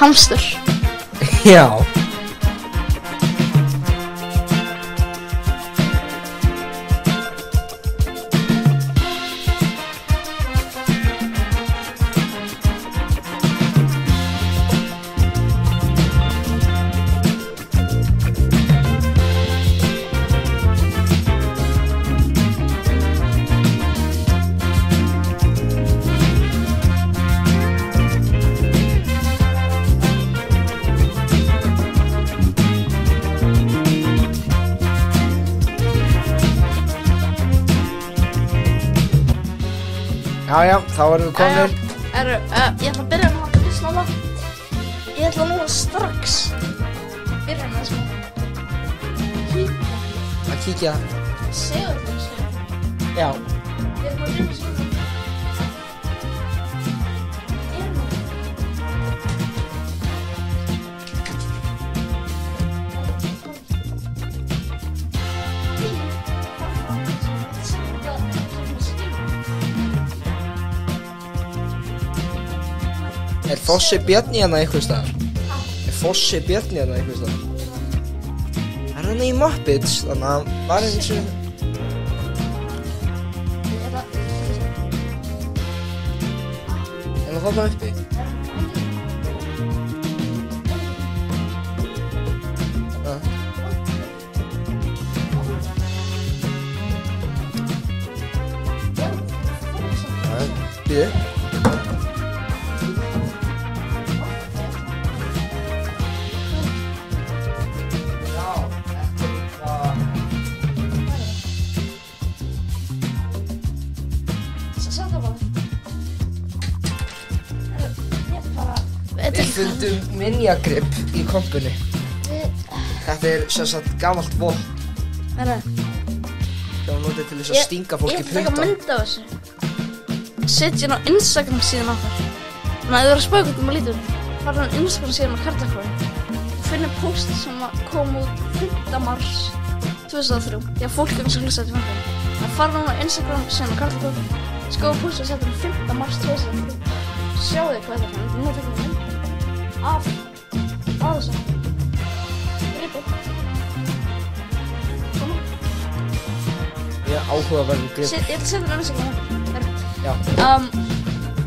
Hamstur. Já. Já, þá erum við komin. Ég ætla að byrja að snála. Ég ætla nú strax byrja með smá. Að kíkja. Segur þessu. Já. Ég ætla að byrja svona. Er Fossi Bjarni hérna einhvers staðar? Er Fossi Bjarni hérna einhvers staðar? Er hann í Muppets? Þannig að hann var eins og... Er það þarna uppi? Býðu? Við fundum minjagrip í kompunni. Þetta er sem sagt gamalt vopn. Það var notið til þess að stinga fólk í putta. Ég ætla að taka mynd af þessu. Setja hérna á Instagram síðan okkar. Þannig að þið verður að spauga hvernig maður lítur. Fara á Instagram síðan á Karlakói. Finnum post sem kom út 5. mars 2003. Því að fólk eins og hlusta þetta í fangum. Það fara á Instagram síðan á Karlakói. Skoða post og setja hérna 5. mars 2003. Sjáu þið hvað þetta er. Nú tekum við mynd. Af þessu. Gripið. Svona. Ég er áhugaverður grip. Ég ætla að setja hérna á Instagram. Já.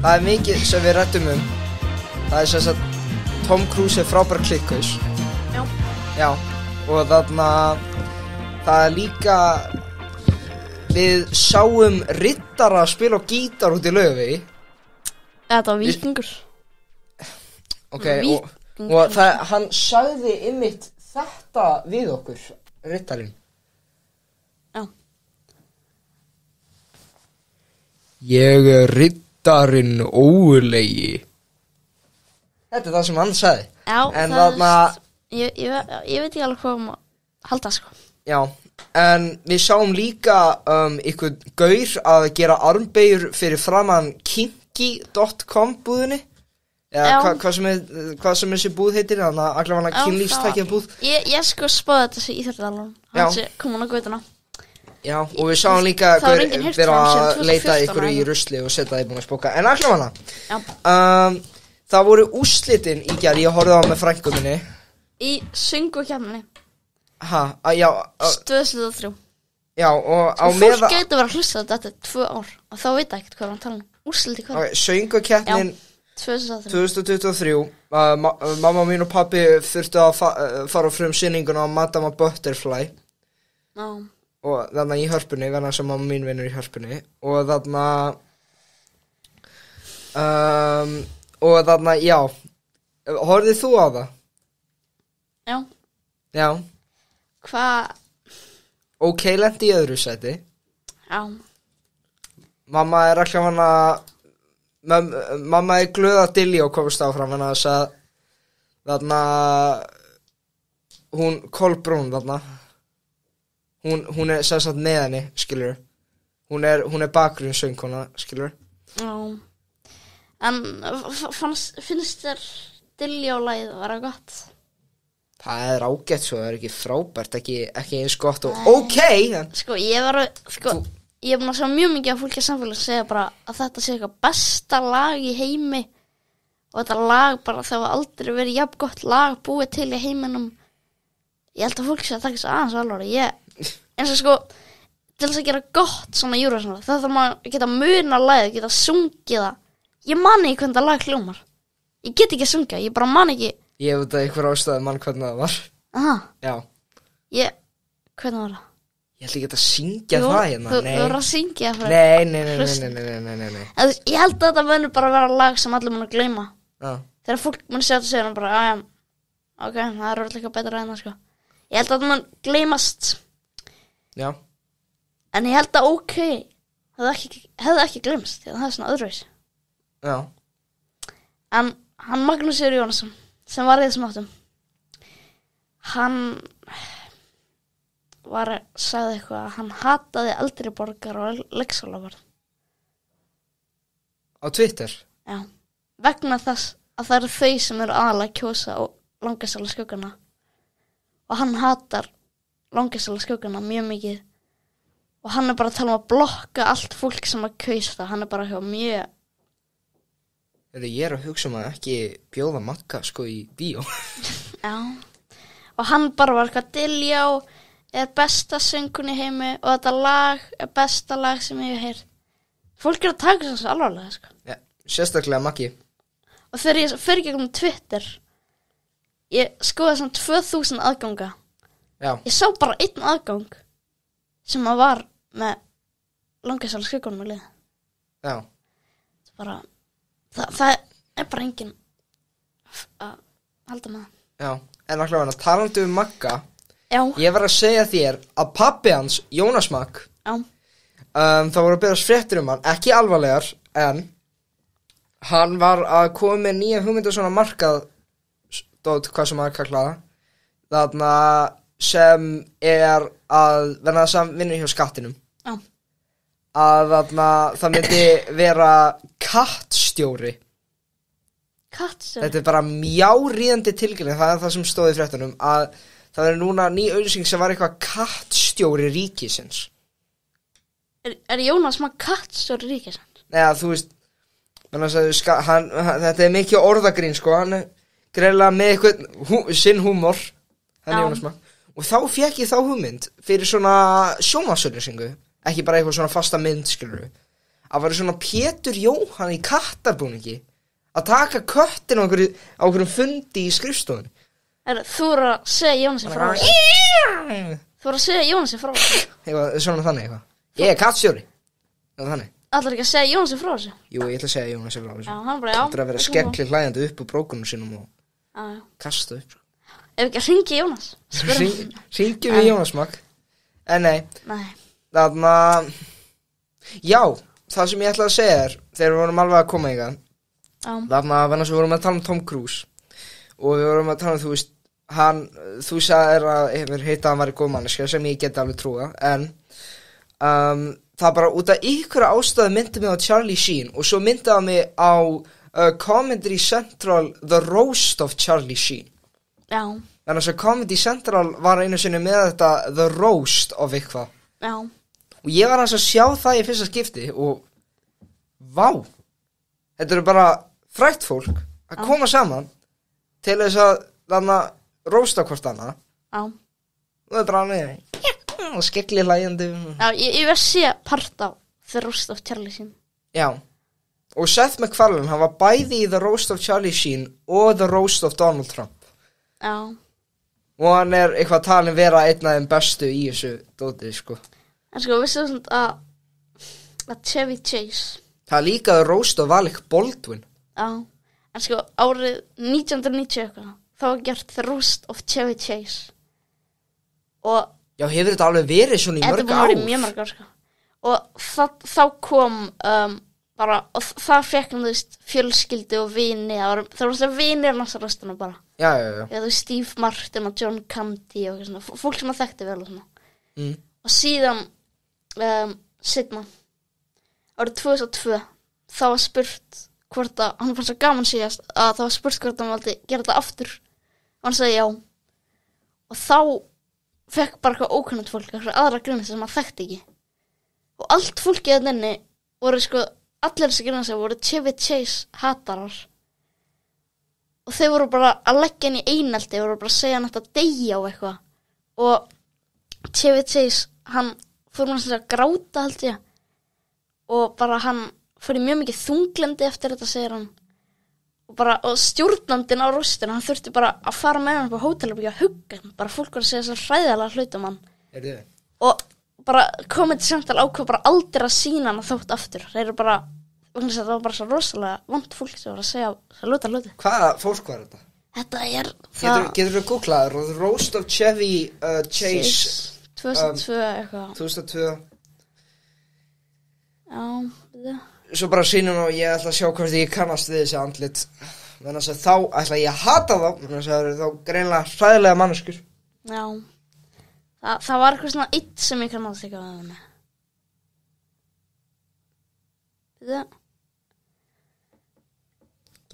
Það er mikið sem við ræddum um. Það er sem sagt Tom Cruise er frábær klikkhaus. Já. Já. Og þarna það er líka við sáum riddara spila á gítar út í Laugavegi. Þetta var Víkingur. Ok, og það, hann sagði einmitt þetta við okkur, riddarinn. Já. Ég er riddarinn ógurlegi. Þetta er það sem hann sagði. Já, en þarna... Ég veit ekki alveg hvað að halda, sko. Já, en við sáum líka einhvern gaur að gera armbeygjur fyrir framan kinky.com búðinni. Hvað sem þessi búð heitir, þannig að allavega hann kynlífstækja búð. Ég sko spáði þetta í Íþróttadalunum. Hann sé kom hann á götuna. Já, og við sáum líka vera að leita ykkur í rusli og setja það í búin að spóka. En allavega það voru úrslitin í gær, ég horfði á með frænku minni. Í söngvakeppninni. Já. 2003. Já, og á meðan... Fólk gæti verið að hlusta þetta 2 ár. Og þá veit ekkert hvað hann tala um. Úrsliti hvað. Söngvakeppnin 2023. Mamma mín og pabbi þurftu að fara á frumsýninguna á Madama Butterfly. Já. Og þarna í Hörpunni, verðan sem mamma mín vinnur í Hörpunni. Og þarna, já. Horfðið þú á það? Já. Já. Hvað? Ok, lendi í öðru sæti. Já. Mamma er alltaf hana... Mamma er glöð að Diljá komast áfram en þess að þarna hún Kolbrún þarna hún er sem sagt með henni, skilur hún er bakgrunnsöngkona, skilur. Já. En finnst þér Diljá-lagið að vera gott? Það er ágætt svo, það er ekki frábært, ekki eins gott og ok en... Sko, ég er búin að sjá mjög mikið af fólki að samfélag segja bara að þetta sé eitthvað besta lag í heimi og þetta lag bara, það var aldrei verið jafn gott lag búið til í heiminum. Ég held að fólk sé að taka þessu aðeins alveg. Eins og sko, til þess að gera gott svona Eurovision, það þarf maður að geta muna lagið, geta sungið það. Ég man ekki hvernig það lag hljómar. Ég get ekki að sunga, ég bara man ekki. Ég veit að einhver ástæði mann hvernig það var. Aha. Já. Hvernig var það? Ég ætla ekki að syngja það hérna. Þú verður að syngja það. Nei. Ég held að þetta verður bara að vera lag sem allir mun að gleyma. Já. Þegar fólk mun segja þetta segja bara, ok, það er öll eitthvað betra en það, sko. Ég held að þetta mun gleymast. Já. En ég held að ok, hefði ekki gleymst, því að það er svona öðruvísi. Já. En hann Magnús Sigurður Jónasson, sem var í þessum áttum, hann sagði eitthvað að hann hataði eldri borgar og leikskólabarn. Á Twitter? Já, vegna þess að það eru þau sem eru aðalega að kjósa og Langasala skuggana. Og hann hatar Langasala skuggana mjög mikið. Og hann er bara að tala að blokka allt fólk sem að kjósa það. Hann er bara mjög... Ég að hugsa að ekki bjóða Magga sko í bíó. Já. Og hann bara var eitthvað Diljá er besta söngun í heimi og þetta lag er besta lag sem ég hef heyrt. Fólk að taka þessu alvarlega, sko. Já, sérstaklega Maggi. Og þegar ég fyrir gegnum Twitter, ég skoði svona 2000 aðganga. Já. Ég sá bara einn aðgang sem að var með Langasala skuggunum í lið. Já. Bara, það er bara enginn að halda með það. Já, en allavega talandi Magga. Já. Ég var að segja þér að pabbi hans, Jónas Magg, það voru að berast fréttir hann, ekki alvarlegar, en hann var að koma með nýja hugmyndir svona markað, hvað sem maður kallaða, þarna sem er að verða þess að vinna hjá skattinum. Já. Að þarna það myndi vera kattstjóri. Kattstjóri? Þetta er bara mjáríðandi tilgjörning, það er það sem stóð í fréttunum, að það er núna ný auglýsing sem var eitthvað kattstjóri ríkisins. Er Jónas Magg kattstjóri ríkisins? Nei, þú veist, þetta er mikið orðagrín, sko, hann er greiðlega með eitthvað sinn húmor, hann er Jónas Magg. Og þá fékk ég þá hugmynd fyrir svona sjónvarpsauglýsingu, ekki bara eitthvað svona fasta mynd, skilurðu. Að vera svona Pétur Jóhann í kattarbúningi, að taka köttin á einhverjum fundi í skrifstofunni. Þú eru að segja Jónasi frá þessu. Þú eru að segja Jónasi frá þessu. Svona þannig eitthvað. Ég er kattstjóri. Þannig. Ætlar ekki að segja Jónasi frá þessu? Jú, ég ætla að segja Jónasi frá þessu. Já, hann bara, já. Það er að vera skeggli hlæjandi upp úr brókunum sínum og kasta upp. Ef ekki að hringi Jónas. Hringjum við Jónas Magg. En nei. Þarna, já, það sem ég ætla að segja er, þegar við vorum alveg að koma í gang, þarna, þannig að við vorum að tala Tom Cruise og við vorum að tala þú veist, þú sagðir að hefur heitað að hann væri góð manneskja sem ég geti alveg trúa, en það bara út af ykkur ástæðu myndi mig á Charlie Sheen og svo myndi það mig á Comedy Central The Roast of Charlie Sheen. Já. Þannig að Comedy Central var einu sinni með þetta The Roast of eitthvað. Já. Og ég var að sjá það í fyrsta skipti og vá, þetta eru bara frægt fólk að koma saman til þess að þarna rósta hvort annað. Já. Og það er bara með og skegli hlæjandi. Já, ég vil sé part á The Roast of Charlie Sheen. Já. Og Seth MacFarlane, hann var bæði í The Roast of Charlie Sheen og The Roast of Donald Trump. Já. Og hann er eitthvað talin vera einn af þeim bestu í þessu dótið, sko. En sko, vissu svona að Chevy Chase. Það er líka The Roast of Alec Baldwin. Já. En sko, árið 1990 eitthvað, þá var gert The Roast of Chevy Chase. Og já, hefur þetta alveg verið svona í mörg ár? Þetta var mjög mörg ár, sko. Og þá kom bara, og það fekk hann, þú veist, fjölskyldu og vini. Það var alltaf vinir næsta röstuna bara. Já. Þú veist, Steve Martin og John Candy og svona, fólk sem að þekkti vel og svona. Og síðan, seinna, árið 2002, þá var spurt hvort að, hann fannst svo gaman síðast, að það var spurt hvort að hann valdi gera þetta aftur. Og hann sagði já. Og þá fekk bara eitthvað ókunnult fólk, eitthvað aðra grunni sem hann þekkti ekki. Og allt fólkið þarna inni voru sko, allir þessi grunni sem voru Chevy Chase hatarar. og þau voru bara að leggja hann í einelti, voru bara að segja hann að deyja og eitthvað og Chevy Chase, hann fór hann að gráta held ég og bara hann fór í mjög mikið þunglendi eftir þetta segir hann og stjórnandinn á rústinu, hann þurfti bara að fara með hann upp á hótel og byggja að hugga hann, bara fólk var að segja þess hræðilega hluti hann og bara komið til samtal ákveð bara aldrei að sína hann þótt aftur, þeir eru bara það var bara svo rosalega vont fólk sem var að segja það hluti. Hvaða fólk var þetta? Þetta Getur þú googlað Roast of Chevy Chase 2002 eitthvað 2002 Já, Svo bara sýnum og ég ætla að sjá hvort ég kannast við þessi andlit þannig að þá ætla ég að hata þá þannig að það eru þá greinlega hræðilega manneskjur. Já Það var eitthvað svona eitt sem ég kannast ekki að henni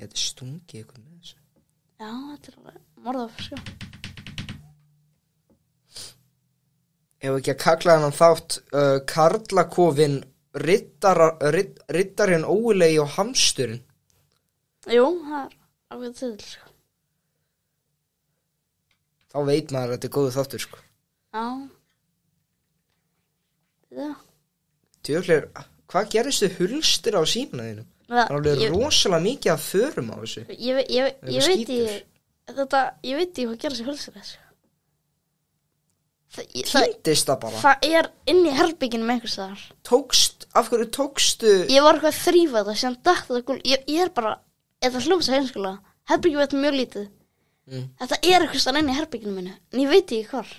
Geti stungið ykkur með þessu. Já, þetta alveg morðað sko. Ef ekki að kalla hennan þátt Karlakofinn Riddarinn ógulegi og hamsturinn. Jú, það alveg til sko. Þá veit maður að þetta góðu þáttur sko. Já Tjóklir, hvað gerist þið hulstir á símnaðinu? Það er alveg rosalega mikið að förum á þessu. Ég veit ekki hvað gerir þessi hulstir þessu. Týndist það bara? Það er inn í herbygginu með einhvers þar. Af hverju tókstu? Ég var eitthvað að þrífa þetta, sem datt þetta gul. Ég er bara, þetta hljómsa heimskolega. Herbygginu veit mjög lítið. Þetta er eitthvað stann inn í herbygginu mínu, en ég veit ekki hvar.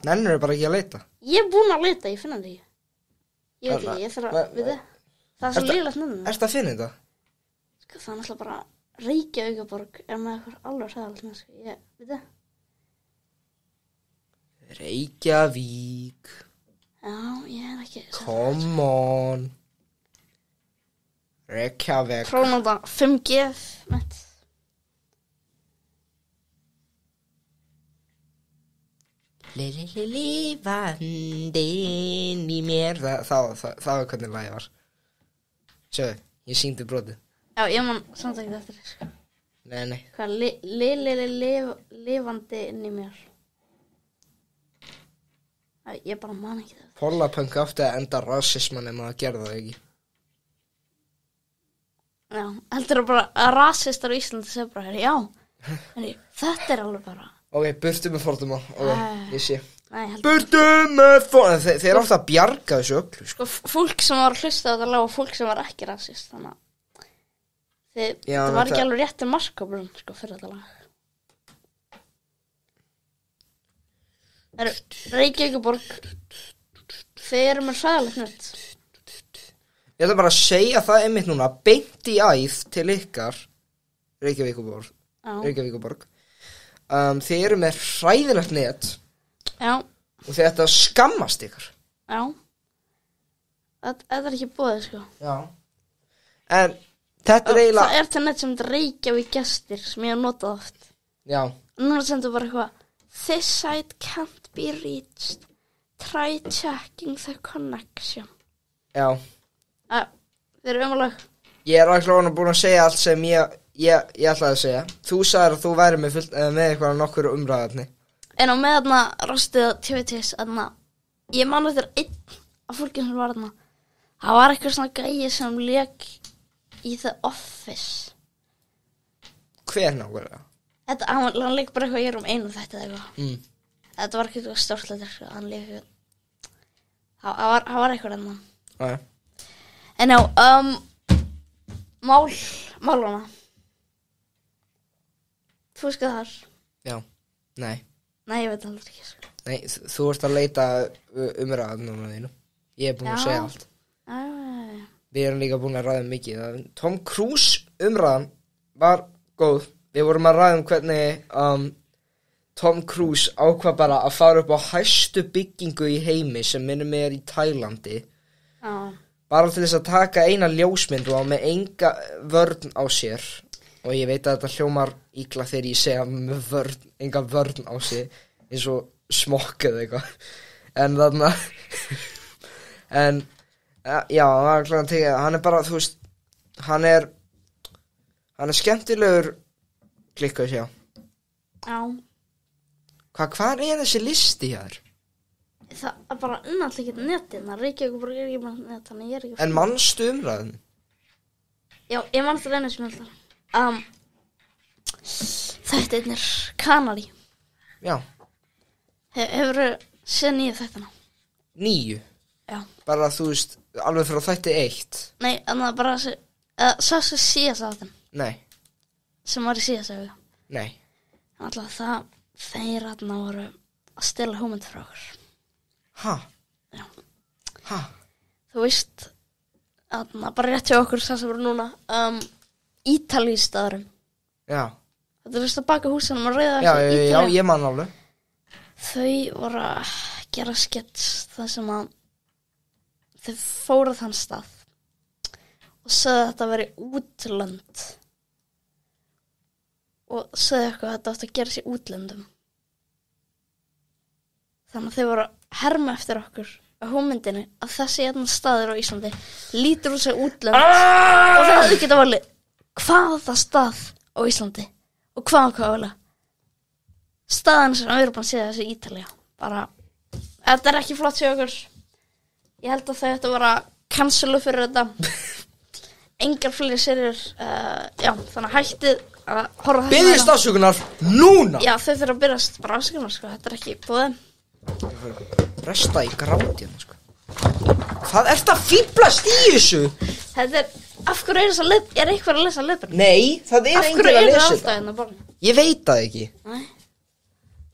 Nennirðu bara ekki að leita? Ég er búin að leita, ég finna þetta ekki. Ég veit ekki, ég þarf að, veit þið? Það er svo lýlegt nefnum. Ertu að finna þetta? Sko, það er náttúrulega bara Reykjavíkurborg er með eitthvað alveg hræðilegt með, sko. Ég, veit þið? Reykjavík. Já, ég er ekki. Come on. Reykjavík. Prófnóta 5G met. Lifandinn í mér. Það var hvernig lagið var. Sjöðu, ég sýndi brotið. Já, ég man samt ekki eftir þess sko. Nei. Hvað, lifandi inn í mér. Ég bara man ekki það. Pollapunk átti að enda rasisman ef maður gerði það ekki. Já, heldur bara að rasistar á Íslandi segja bara, já, þetta er alveg bara. Ok, burtu með fordóma. Ok, ég sé. Nei, burtu með fordóma. Þeir ofta að bjarga þessu öllu. Sko, fólk sem var að hlusta á þetta lag og fólk sem var ekki rasist, þannig að það var ekki alveg réttur markabrunn, sko, fyrir þetta lag. Reykjavíkurborg, þeir eru með hræðilegt nutt. Ég ætla bara að segja það einmitt núna, beint í æð til ykkar, Reykjavíkurborg. Þeir eru með hræðilegt net. Já. Og þeir ætla að skammast ykkur. Já. Þetta er ekki búið, sko. Já. En þetta er eiginlega... Það er til net sem Reykjavík gestir sem ég hef notað oft. Já. Núna sendur bara eitthvað, this site can't be reached. Try checking the connection. Já. Þeir eru umvalag. Ég er alveg búin að segja allt sem ég ætlaði að segja. Þú sagðir að þú væri með eitthvað nokkur umræðarni. En á með þarna rostið TVTs, ég man eftir einn af fólki sem var þarna. Það var eitthvað svona gæi sem lék í The Office. Hver nákvæmlega? Hann lék bara eitthvað í einu þetta eða eitthvað. Þetta var eitthvað stórtlættir, hann lék eitthvað. Það var eitthvað enn. Okay. En já, málana. Þú veist hvað það er? Já, nei. Nei, ég veit alveg ekki. Nei, þú ert að leita umræðan núna þínu. Ég er búin að segja allt. Við erum líka búin að ræða mikið. Tom Cruise umræðan var góð. Við vorum að ræða hvernig Tom Cruise ákvað bara að fara upp á hæstu byggingu í heimi sem minnir mig í Tælandi. Já. Bara til þess að taka eina ljósmynd og með enga vörn á sér. Og ég veit að þetta hljómar illa þegar ég segja með enga vörn á sér eins og smokk eða eitthvað. En þarna já, hann er bara, þú veist, hann er Hann er skemmtilegur klikka að sjá. Já. Hvað er þessi listi hér? Það er bara innallega ekki netið, það Reykjavíkurborg er ekki bara net, þannig ég er ekki... En manstu umræðin? Já, ég manstu það einu sem alltaf. Þetta er Kanari. Já. Hefurðu séð 9 þættina? 9? Já. Bara þú veist, alveg frá þætti 1? Nei, en það bara sástu síðast þáttin. Nei. Sem var í síðast auðvitað. Nei. En alltaf þeir voru að stela hugmynd frá okkur. Ha? Já. Ha? Þú veist, bara rétt hjá okkur það sem voru núna, Ítalístaðurinn. Já. Þetta veist að baka húsanum að reyða Já, ég man alveg. Þau voru að gera skets það sem að þau fóru þann stað og sagði að þetta veri útlönd og sagði eitthvað að þetta átti að gera sér útlöndum. Þannig að þau voru að herma eftir okkur á hugmyndinni að þessi einn staður á Íslandi lítur úr sig útlönd og það hefði getað valið hvaða stað á Íslandi og hvaða staðan sem við erum búin að segja þessi Ítalía. Bara, þetta er ekki flott sér okkur. Ég held að þau ættu að vera cancelu fyrir þetta. Engar fleiri seríur, já, þannig hættið að horfa þetta. Biðjist afsökunar núna! Já, þau þurfa að byrjast bara afsökunar, sko. Þetta er ekki búið. Resta í gráti hérna, sko. Hvað ert að fíblast í þessu? Þetta er, af hverju er þess að er eitthvað að lesa löpun? Nei, það er enginn að lesa þetta. Hérna borðinu? Ég veit það ekki. Nei.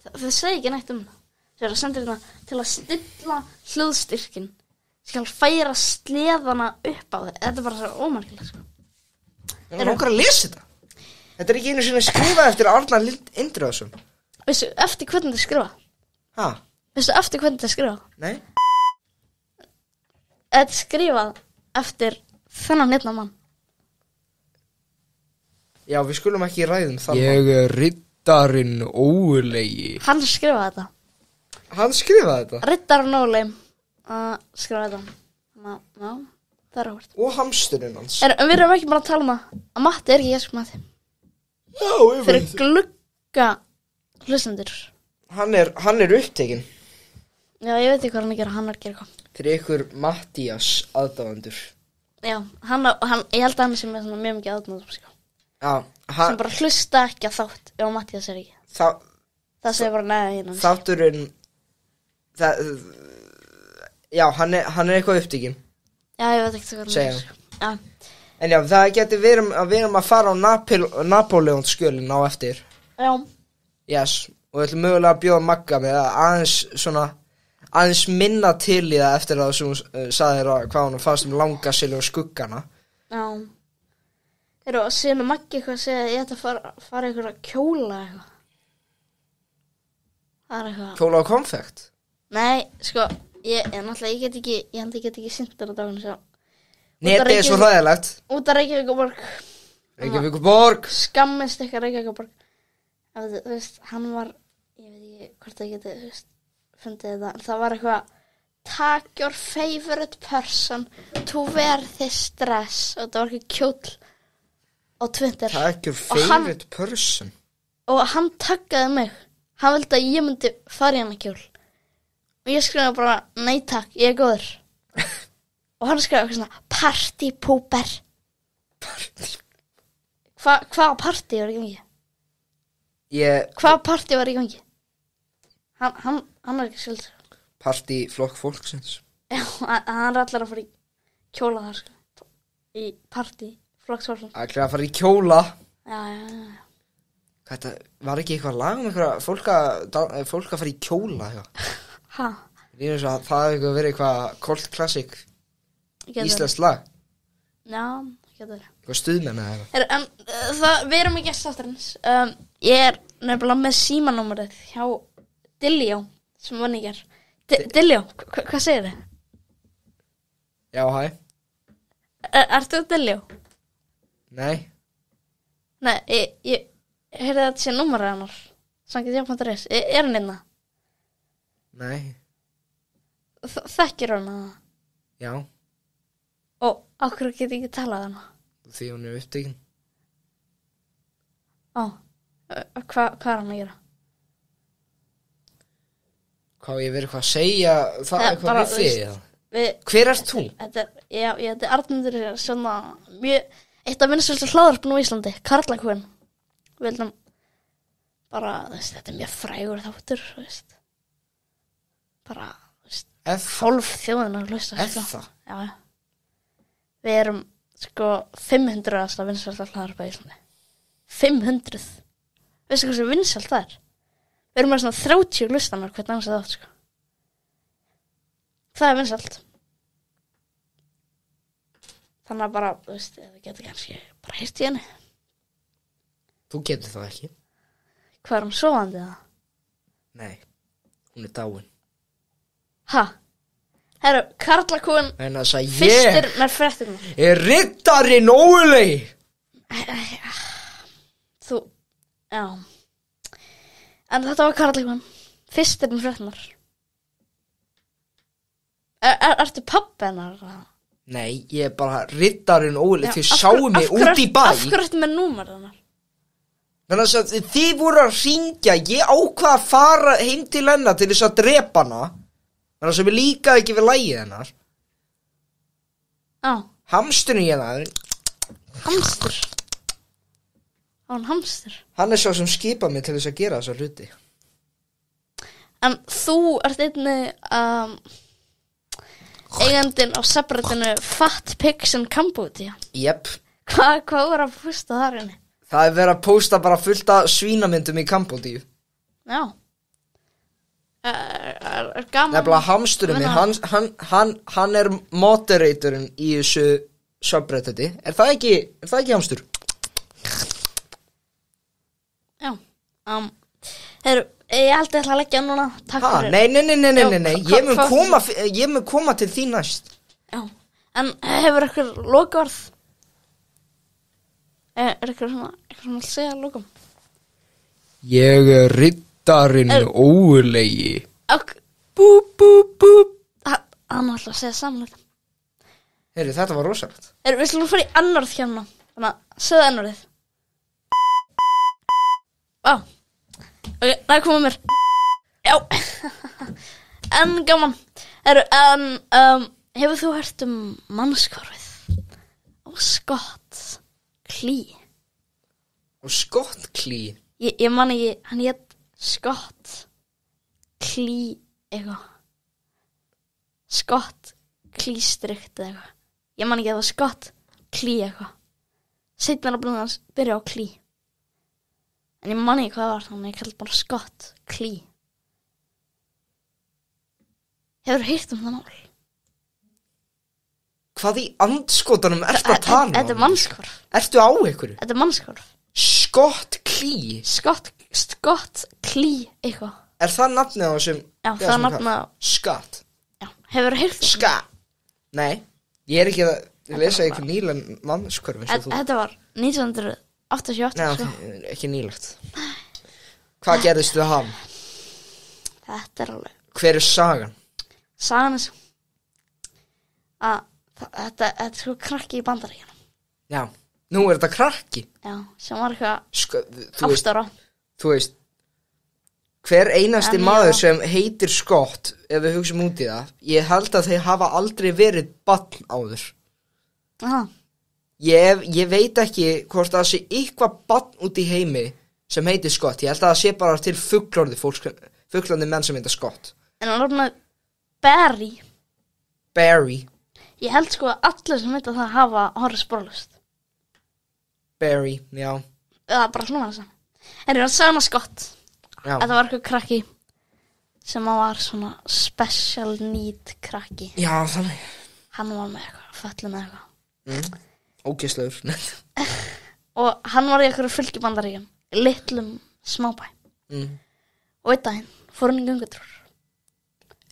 Það segi ekki neitt það. Það að senda hérna til að stilla hljóðstyrkin. Skal færa sleðana upp á þig. Þetta er bara svo ómerkilegt, sko. Það er okkur að lesa þetta. Þetta er ekki einu sinni skrifað eftir Arnar Lind Indriðason. Veistu, eftir hvernig þetta er skrifað? Ha? Veistu, eftir hvernig þetta er skrifað? Nei. Þetta er skrifað eftir þennan hérna mann. Já, við skulum ekki ræðum það. Ég er riddarinn ólegi. Hann skrifaði þetta. Hann skrifaði þetta? Riddarinn ólegi skrifaði þetta. Þannig, já, það er áhvert. Og hamsturinn hans. En við erum ekki bara að tala um að Matti er ekki ég sko Matti. Já, ég veit. Fyrir glugga hlustendur. Hann er upptekinn. Já, ég veit ekki hvað hann er að gera, hann er að gera eitthvað. Fyrir ykkur Mattías aðdáendur. Já, hann, ég held að hann sem er svona mjög mikið aðdáendur, sko. Já, sem bara hlusta ekki að þátt ef Mattías er ekki. Það segir bara neða hérna. Þátturinn, já, hann er eitthvað upptekinn. Já, ég veit ekki hvað hann er. Já. En já, það getur verið að við erum að fara á Napoleons skjölin á eftir. Já. Yes, og við ætlum mögulega að bjóða Magga með aðeins minna til í það eftir það sem hún sagði þér hvað hún fannst Langasilju og skuggana. Já. Þeir eru að segja með Maggi eitthvað að segja að ég ætti að fara eitthvað að kjóla eitthvað. Það er eitthvað. Kjóla og konfekt? Nei, sko, ég get ekki sýnt þér á daginn svo. Netið er svo hræðilegt. Út af Reykjavíkurborg. Reykjavíkurborg. Skammist eitthvað Reykjavíkurborg. Þú veist, hann var, ég veit ekki hvort það geti, þú veist, fundið þetta. En það var eitthvað, take your favorite person to wear this dress. Og það var ekki kjóll á Twitter. Take your favorite person. Og hann taggaði mig. Hann vildi að ég myndi fara í hana kjól. Og ég skrifaði bara, nei takk, ég er góður. Og hann skrifaði eitthvað svona, party pooper. Hvaða party var í gangi? Hvaða party var í gangi? Hann er ekki skuld. Party flokk fólksins. Já, hann er allar að fara í kjóla þar, sko. Í party flokk fólksins. Allir að fara í kjóla. Já. Þetta var ekki eitthvað lag um eitthvað fólk að fara í kjóla eitthvað. Ha? Það hefur verið eitthvað cult classic íslenskt lag. Já, getur verið. Eitthvað stuðmenn eða eitthvað. En við erum ekki gestastarins. Ég er nefnilega með símanúmerið hjá Dilljó sem vann í ger. Dilljó, hvað segir þið? Já, hæ. Ertu Dilljó? Nei. Nei, ég heyrði þetta sé númerið hennar. Sankið hjá.is. Er hann inna? Nei. Þekkir hann að? Já. Og okkur get ekki talað hana? Því hún er upptekinn. Hvað er hann að gera? Hvað ég verið hvað að segja það Bara, eitthvað við þig? Hver ert þú? Ég heiti Arnmundur, svona mjög, eitt af vinsælstu hlaðvarpinu á Íslandi, Karlakvön. Við viljum bara, þetta mjög frægur þáttur, bara, hálf þjóðin að hlusta. Það? Já. Við erum, 500. vinsælsta hlaðvarp á Íslandi. 500. Veistu hversu vinsælt það er? Við erum með svona 30 hlustanar hvern annars þátt, Það er vinsælt. Þannig að bara, það getur kannski bara heyrt í henni. Þú getur það ekki. Hvað er hún sofandi það? Nei, hún er dáin. Ha? Herru, Karlakvön, En það sagði fyrstir með fréttirnar. er riddarinn Ólei. Þú, já. En þetta var Karlakvön, fyrstir með fréttirnar. Ertu pabbi hennar? Nei, ég er bara riddarinn Ólei. Þið sáu mig út í bæ. Af hverju ertu með númer hennar? Þannig að þið voru að hringja. Ég ákvað að fara heim til hennar til þess að drepa hana. Þannig að sem ég líkaði ekki við lagið hennar. Já. Hamsturinn ég það. Hamstur? Hann hamstur? Hann er svo sem skipa mig til þess að gera þessa hluti. En þú ert einnig eigandinn á subreddinu Fat Pigs in Cambodia. Jep. Hvað voru að posta þar inni? Það er verið að posta bara fullt af svínamyndum í Kambódíu. Já. Er gaman. Nefnilega hamsturinn minn, hann er moderatorinn í þessu subredditi. Er það ekki hamstur? Já. Ég held að ætla að leggja núna. Takk fyrir. Nei. Ég mun koma til þín næst. Já. En hefur ykkur lokaorð? Er ykkur svona að segja lokum? Ég er riddarinn Ólei. Bú. Hann ætla að segja saman þetta. Heyrðu, þetta var rosalegt. Við slúum að fara í annorð hérna. Þannig að segja annorðið. Ok, það komum mér. Já. En gaman. Hefur þú hert mannskárið? Og Scott Klee. Og Scott Klee? Ég man ekki, hann hét Scott Klee eitthvað. Scott Klee strikt eitthvað. Ég man ekki að það var Scott Klee eitthvað. Seinna nafnið hans byrja á Klee. En ég man ekki hvað það var, þannig ég kallt bara Scott Klee. Hefur heyrt það mál? Hvað í andskotanum ertu að tala um? Þetta er mannskvarf. Ertu á einhverju? Þetta er mannskvarf. Scott Klee? Scott Klee eitthvað. Er það nafnið á þessum? Já, það er nafnið á Scott. Já, hefur heyrt það? Scott. Nei, ég er ekki að lesa einhver nýlan mannskvarf. Þetta var 1988. Nei, ekki nýlagt. Hvað gerðist við hann? Þetta er alveg. Hver er sagan? Sagan er svo að þetta er krakki í Bandaríkjunum. Já, nú er þetta krakki. Já, sem var eitthvað 8 ára. Þú veist, hver einasti maður sem heitir Scott, ef við hugsum út í það, ég held að þeir hafa aldrei verið barn áður. Aha. Ég veit ekki hvort það sé eitthvað barn út í heimi sem heitir Scott. Ég held að það sé bara til fullorðni menn sem heitir Scott. En hann er Barry. Barry. Ég held að allir sem veit að það hafa horfið spórlust. Barry, já. Það er bara svona þess að. En það sagði hann Scott. Já. Þetta var eitthvað krakki sem var svona special need krakki. Já, þannig. Hann var með eitthvað, föllum með eitthvað. Ógeðslegur. Og hann var í eitthvað fylgjubandaríkjum, litlum smábæ. Og einn daginn fór hann í göngutúr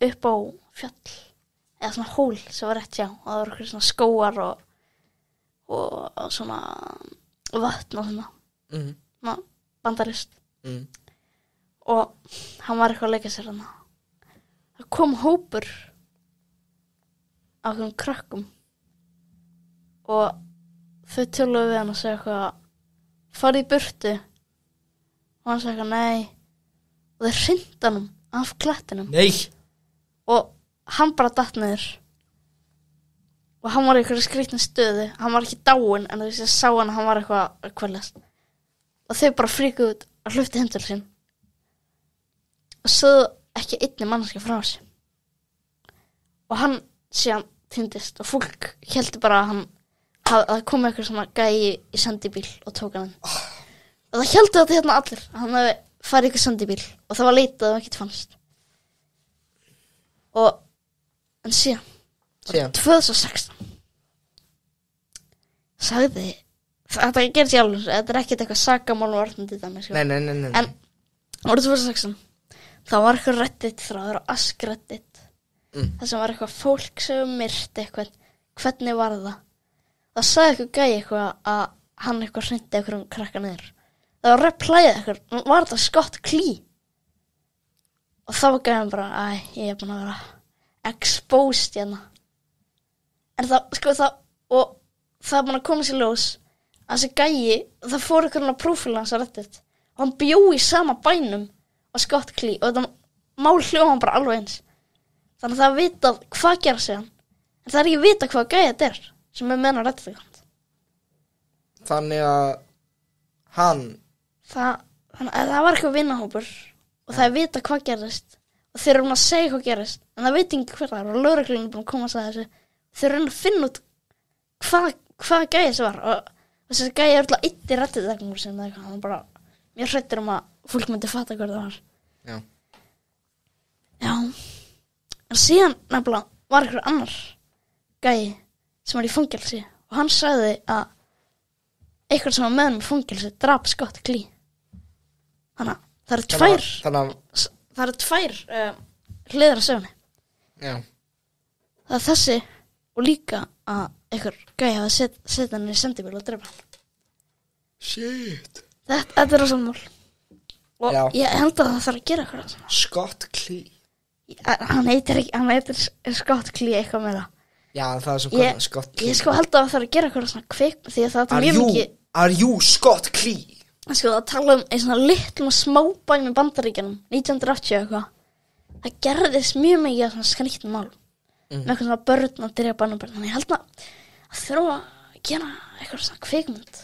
upp á fjall, eða svona hól sem var rétt hjá, og það var eitthvað svona skóar og svona vatn og svona, svona bandarist. Og hann var eitthvað að leika sér hann. Það kom hópur af einhverjum krökkum og þau töluðu við hann og segja eitthvað, farið í burtu, og hann sagði nei og þeir hrinda hann af klettinum Nei. og hann bara datt niður og hann var í einhverju skrýtnu stöðu, hann var ekki dáinn en þess að sá hann að hann var eitthvað að kveljast og þau bara fríkuðu út og hlupti heim til sín og sögðu ekki einni manneskja frá þessu og hann síðan týndist og fólk héldi bara að það kom eitthvað svona gæi í sendibíl og tók hann og það héldi þetta hérna allir að hann hefði farið ykkur sendibíl og það var leitað og ekkert fannst og en síðan 2016 sagði þetta gerðist í alveg þetta ekki eitthvað sakamál og orðandi dæmi Nei. en árið 2016 þá var eitthvað Reddit þráður og Ask Reddit það sem var eitthvað fólk sem myrti eitthvað hvernig var það sagði eitthvað gæi eitthvað að hann eitthvað hreindi eitthvað krakka niður það var replæðið eitthvað var þetta Scott Klee og þá var gæðan bara ég er búin að vera exposed hérna en það og það er búin að koma sér ljós að þessi gæi það fór eitthvað prófíl hans að Reddit og hann bjó í sama bænum og Scott Klee og þetta mál hljóðan bara alveg eins þannig að það er vitað hvað gera sig hann en það er ekki vitað hvað gæi þetta er sem er meðan Reddit Þannig að hann það var eitthvað vinahópur og það er vitað hvað gerist og þeir eru að segja hvað gerist en það veit ekki hver það er og lögreglunum er búin að koma að segja þessu þeir eru að finna út hvað gæi þessi var og þessi gæi er alltaf eitt í Reddit sem það er bara mjög hrættur að fólk myndi fatta hvað það var Já en síðan nefnilega var einhver annar gæi sem var í fangelsi og hann sagði að eitthvað sem var með hann í fangelsi drap Scott Klee þannig að það eru tvær hliðar að sögni Já það er þessi og líka að einhver gæi hafa sett hann í sendibíl og drepa hann Shit Þetta er rosa mál og Já. ég held að það þarf að gera eitthvað svona. Scott Klee Hann heitir Scott Klee eitthvað með það Já, það er svo gott Scott Klee Ég held að það þarf að gera eitthvað svona kvik því að það er mjög mikið Are you Scott Klee? Það tala einn svona litlum smábæ með Bandaríkjunum 1980 eitthvað það gerðist mjög mikið svona skrýtnum mál með eitthvað svona börn að drepa annað börn þannig ég held að þurfa að gera eitthvað svona kvikmynd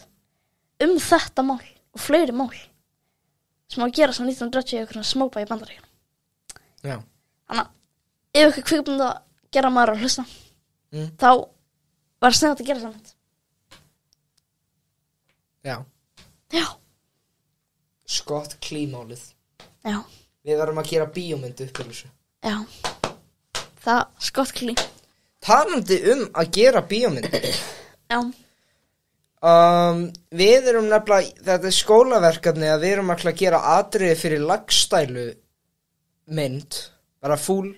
þetta mál og fleiri mál sem á að gera svona 1980 eitthvað svona smábæ í Bandaríkjunum Já Þannig að ef eitthvað kvikmynd að gera maður að hlusta þá var sniðugt að gera saman Já Scott Klee málið Já Við verðum að gera bíómynd upp fyrir þessu Já Það Scott Klee Talandi að gera bíómynd Já Við erum nefnilega þetta er skólaverkefni að við erum að gera atriði fyrir lagstælu mynd bara full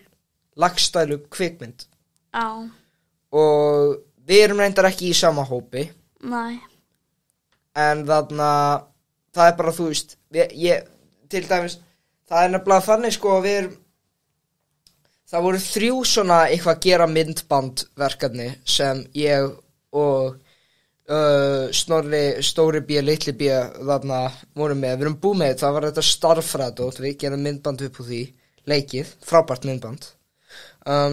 lagstælu kvikmynd Já og við erum reyndar ekki í sama hópi Nei en þarna það er bara þú veist ég til dæmis það er nefnilega þannig sko að við erum það voru 3 svona eitthvað að gera myndbandverkefni sem ég og Snorri, Stóri B, Litli B þarna vorum með, við erum búið með það var þetta starffræðdótt, við gerum myndband upp úr því, leikið, frábært myndband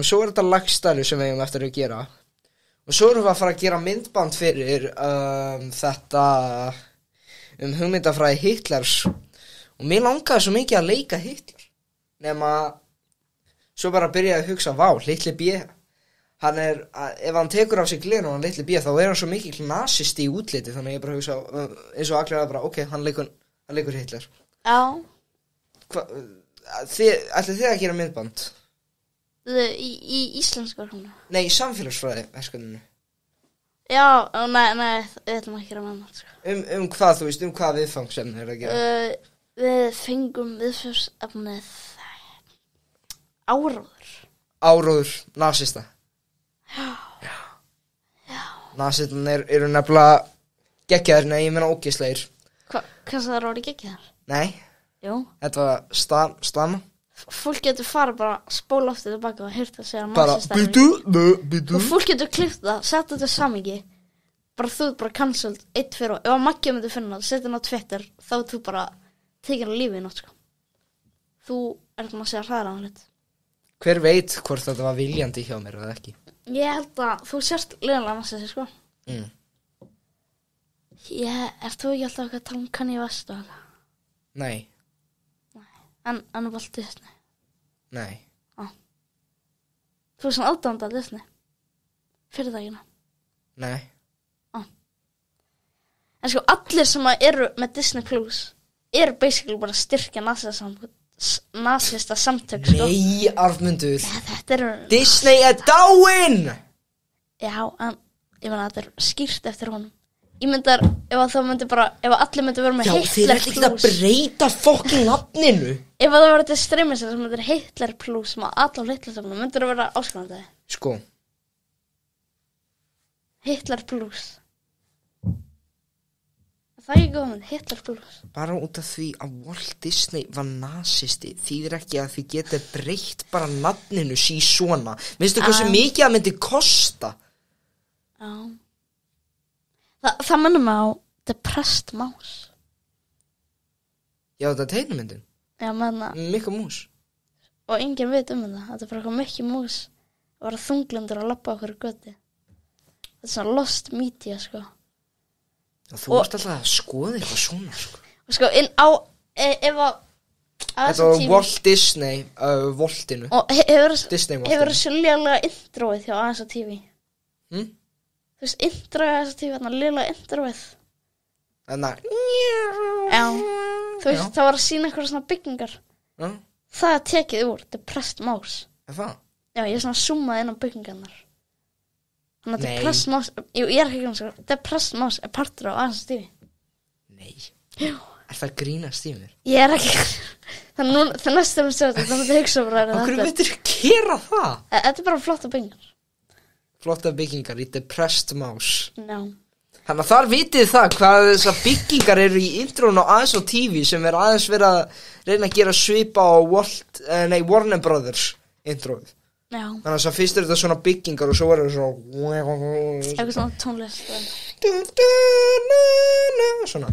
svo er þetta lagstælu sem við eigum eftir að gera og svo erum við að fara að gera myndband fyrir þetta hugmyndafræði Hitlers og mér langaði svo mikið að leika Hitler nema svo bara byrjaði að hugsa vá, Litli B hann er, ef hann tekur af sig glerun hann Litli B þá er hann svo mikið nasisti í útliti þannig að ég bara hugsa eins og allir að bara ok, hann leikur Hitler Já ætlið þið að gera myndband? Í íslensku verkefni Nei, í samfélagsfræði verkefninu Já, nei, við ætlum að gera myndband sko. Hvað, þú veist, hvað viðfangsefni er að gera? Við fengum viðfangsefnið Áróður nasista Já Nasistan eru nefnilega geggjaðir, nei, ég meina ógeðslegir Hvað það eru geggjaðir? Nei Jú Þetta var stama Fólk getur fara bara spóla aftur tilbaka og hýrt að segja bara, býtu og fólk getur klippt það, setja þetta samingi bara þú ert bara cancelled, 1 fyrir ef að Maggi myndi finna það, setja hann á Twitter þá þú bara tekin á lífi í nótt, sko. Þú ert að segja hræðan hlut. Hver veit hvort þetta var viljandi hjá mér eða ekki? Ég held að þú sérst leiðanlega næstu þessi, sko. Ert þú ekki alltaf að tala um Kanye West og eitthvað? Nei. En Walt Disney? Nei. Þú svona aðdáandi að Disney? Fyrirtækina? Nei. En sko, allir sem eru með Disney Plus eru basically bara að styrkja nasista samtök, sko. Nei, Arnmundur. Þetta eru... Disney er dáinn! Já, en ég meina þetta er skýrt eftir honum. Ég myndar, ef allir myndi vera með Hitler Plus. Já, þið ekki að breyta fokkin nafninu. Ef það var þetta streymisir sem myndir Hitler Plus sem allar Hitler-stofnum, myndir það vera áskrifandi. Sko. Hitler Plus. Það er ekki góð mynd, Hitler Plus. Bara út af því að Walt Disney var nasisti, þýðir ekki að þið geti breytt bara nafninu svona. Veistu hversu mikið það myndi kosta? Já. Það minnum mig á Depressed Mouse. Já, þetta er teiknumyndin. Já, menna. Mikka mús. Og enginn veit það. Þetta er bara eitthvað Mikki mús að vera þunglindur að labba okkur í göti. Þetta er svona lost media, sko. Þú ert alltaf að skoða eitthvað svona, sko. Og sko, ef að þetta var Walt Disney, Voltinu. Og hefur Disney-Voltinu. svolítið introið hjá ASA TV. Þú veist, introið ASA TV, þarna lilla introið. Þarna. Já. Þú veist, það var að sína eitthvað svona byggingar. Það er tekið úr Depressed Mouse. Er það? Já, ég er svona zoomaði inn á byggingarnar. Þannig að Depressed Mouse, ég er ekki kannski, Depressed Mouse er partur á ASA TV. Nei. Jú. Er það grínast í mér? Ég er ekki, það er næstum stöðu, það er hugsa bara þetta. Hverju veitir gera það? Þetta er bara flotta byggingar. Flotta byggingar í Depressed Mouse. Já. Þannig að þar vitið það hvað þessar byggingar eru í intrónu á ASO TV sem er aðeins verið að reyna að gera svipa á Warner Brothers intróið. Já. Þannig að fyrst er þetta svona byggingar og svo er þetta svona eitthvað svona tónlist. Svona.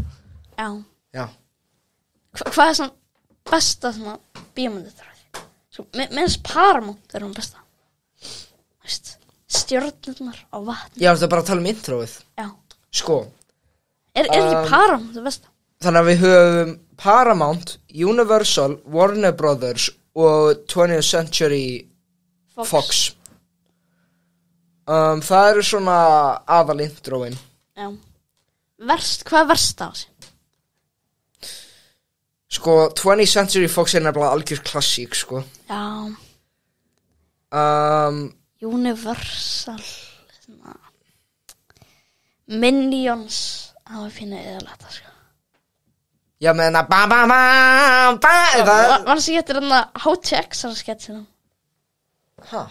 Já. Já. Hvað er svona besta svona bíómyndutræði? Sko, minnst Paramount er hún besta. Veist, stjörnurnar á vatni. Já, þetta er bara að tala um intróið. Já. Sko. Er ekki Paramount það besta? Þannig að við höfum Paramount, Universal, Warner Brothers og 20th Century Fox. Það eru svona aðal intróin. Já. Hvað er verst á þessi? Sko, 20th Century Fox er nefnilega algjör klassík, sko. Já. Universal Minions það var fínu eðalata, sko. Já, með hana var það sér getur hana HTX sketsinum. Hæ?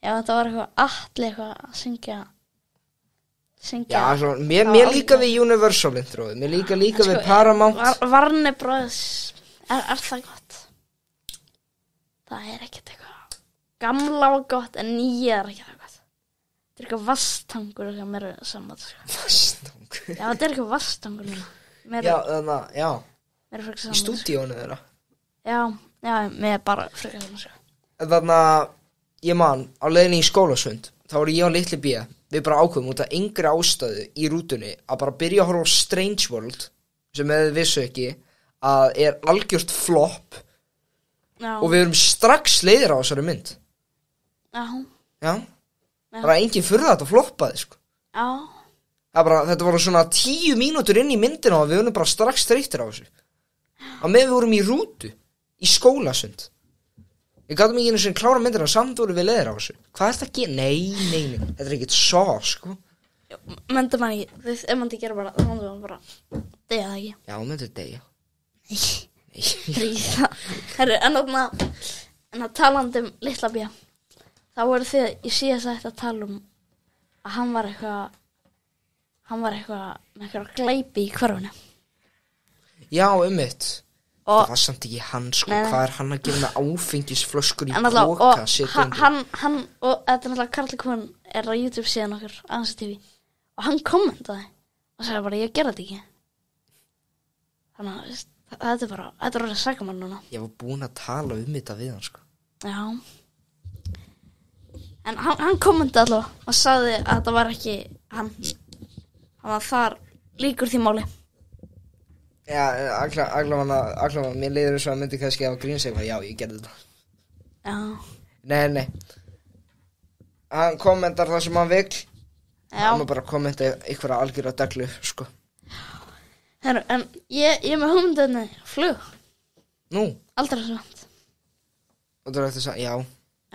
Já, þetta var eitthvað að syngja. Já, svo, mér líka við Universal intróið. Mér líka við Paramount. Warner Bros. Er það gott? Það er ekkert eitthvað gamla og gott, en nýja er ekki það gott. Þetta er eitthvað vastangur sem er saman. Vastangur? Já, þetta er eitthvað vastangur núna. Já, þannig að, já. Í stúdíónu þeirra. Já, með bara frekar saman. Þannig að, ég man, á leiðinni í skólasund, þá voru ég á litli B. Við bara ákveðum út af yngri ástæðu í rútunni að bara byrja að horfa á Strange World sem við vissu ekki að er algjört flop. Já. Og við erum strax leiðir á þessari mynd. Já. Bara enginn furða þetta floppaði, sko. Já. Þetta voru svona 10 mínútur inn í myndina og við erum bara strax þreyttir á þessu. Og með við vorum í rútu í skólasund. Ég gáðum ekki einu sinni klára myndina og samt voru við leiðir á þessu. Hvað er þetta að gera? Nei. Þetta er ekkert svo, sko. Myndum hann ekki. Ef maður gera bara, þá myndum hann bara deyja það ekki. Já, myndum deyja. Nei. Herru, en að talandi um litla B. Þá voru þið, ég síðast að tala um að hann var eitthvað með eitthvað glæpi í hverfinu. Já, mitt. Það var samt ekki hann, sko. Hvað er hann að gera með áfengisflöskur í boka? Og hann, og þetta er náttúrulega Karli Kvön er á YouTube síðan okkur, ASA TV. Og hann kommentaði og sagði bara, ég gerði þetta ekki. Þannig að, Þetta er orðið sakamann núna. Ég var búinn að tala þetta við hann, sko. Já. En hann kommenti allavega og sagði að það var ekki hann. Hann var þar líkur því máli. Já, allavega, mér leiður eins og að myndi kannski að grínsegja, já, ég gerði þetta. Já. Nei. Hann kommentar það sem hann vill. Já. Hann má bara kommenta einhverja algjörða deglu, sko. Herru, en ég með hugmyndinni flug. Nú? Aldrei samt. Og það er eftir að, já.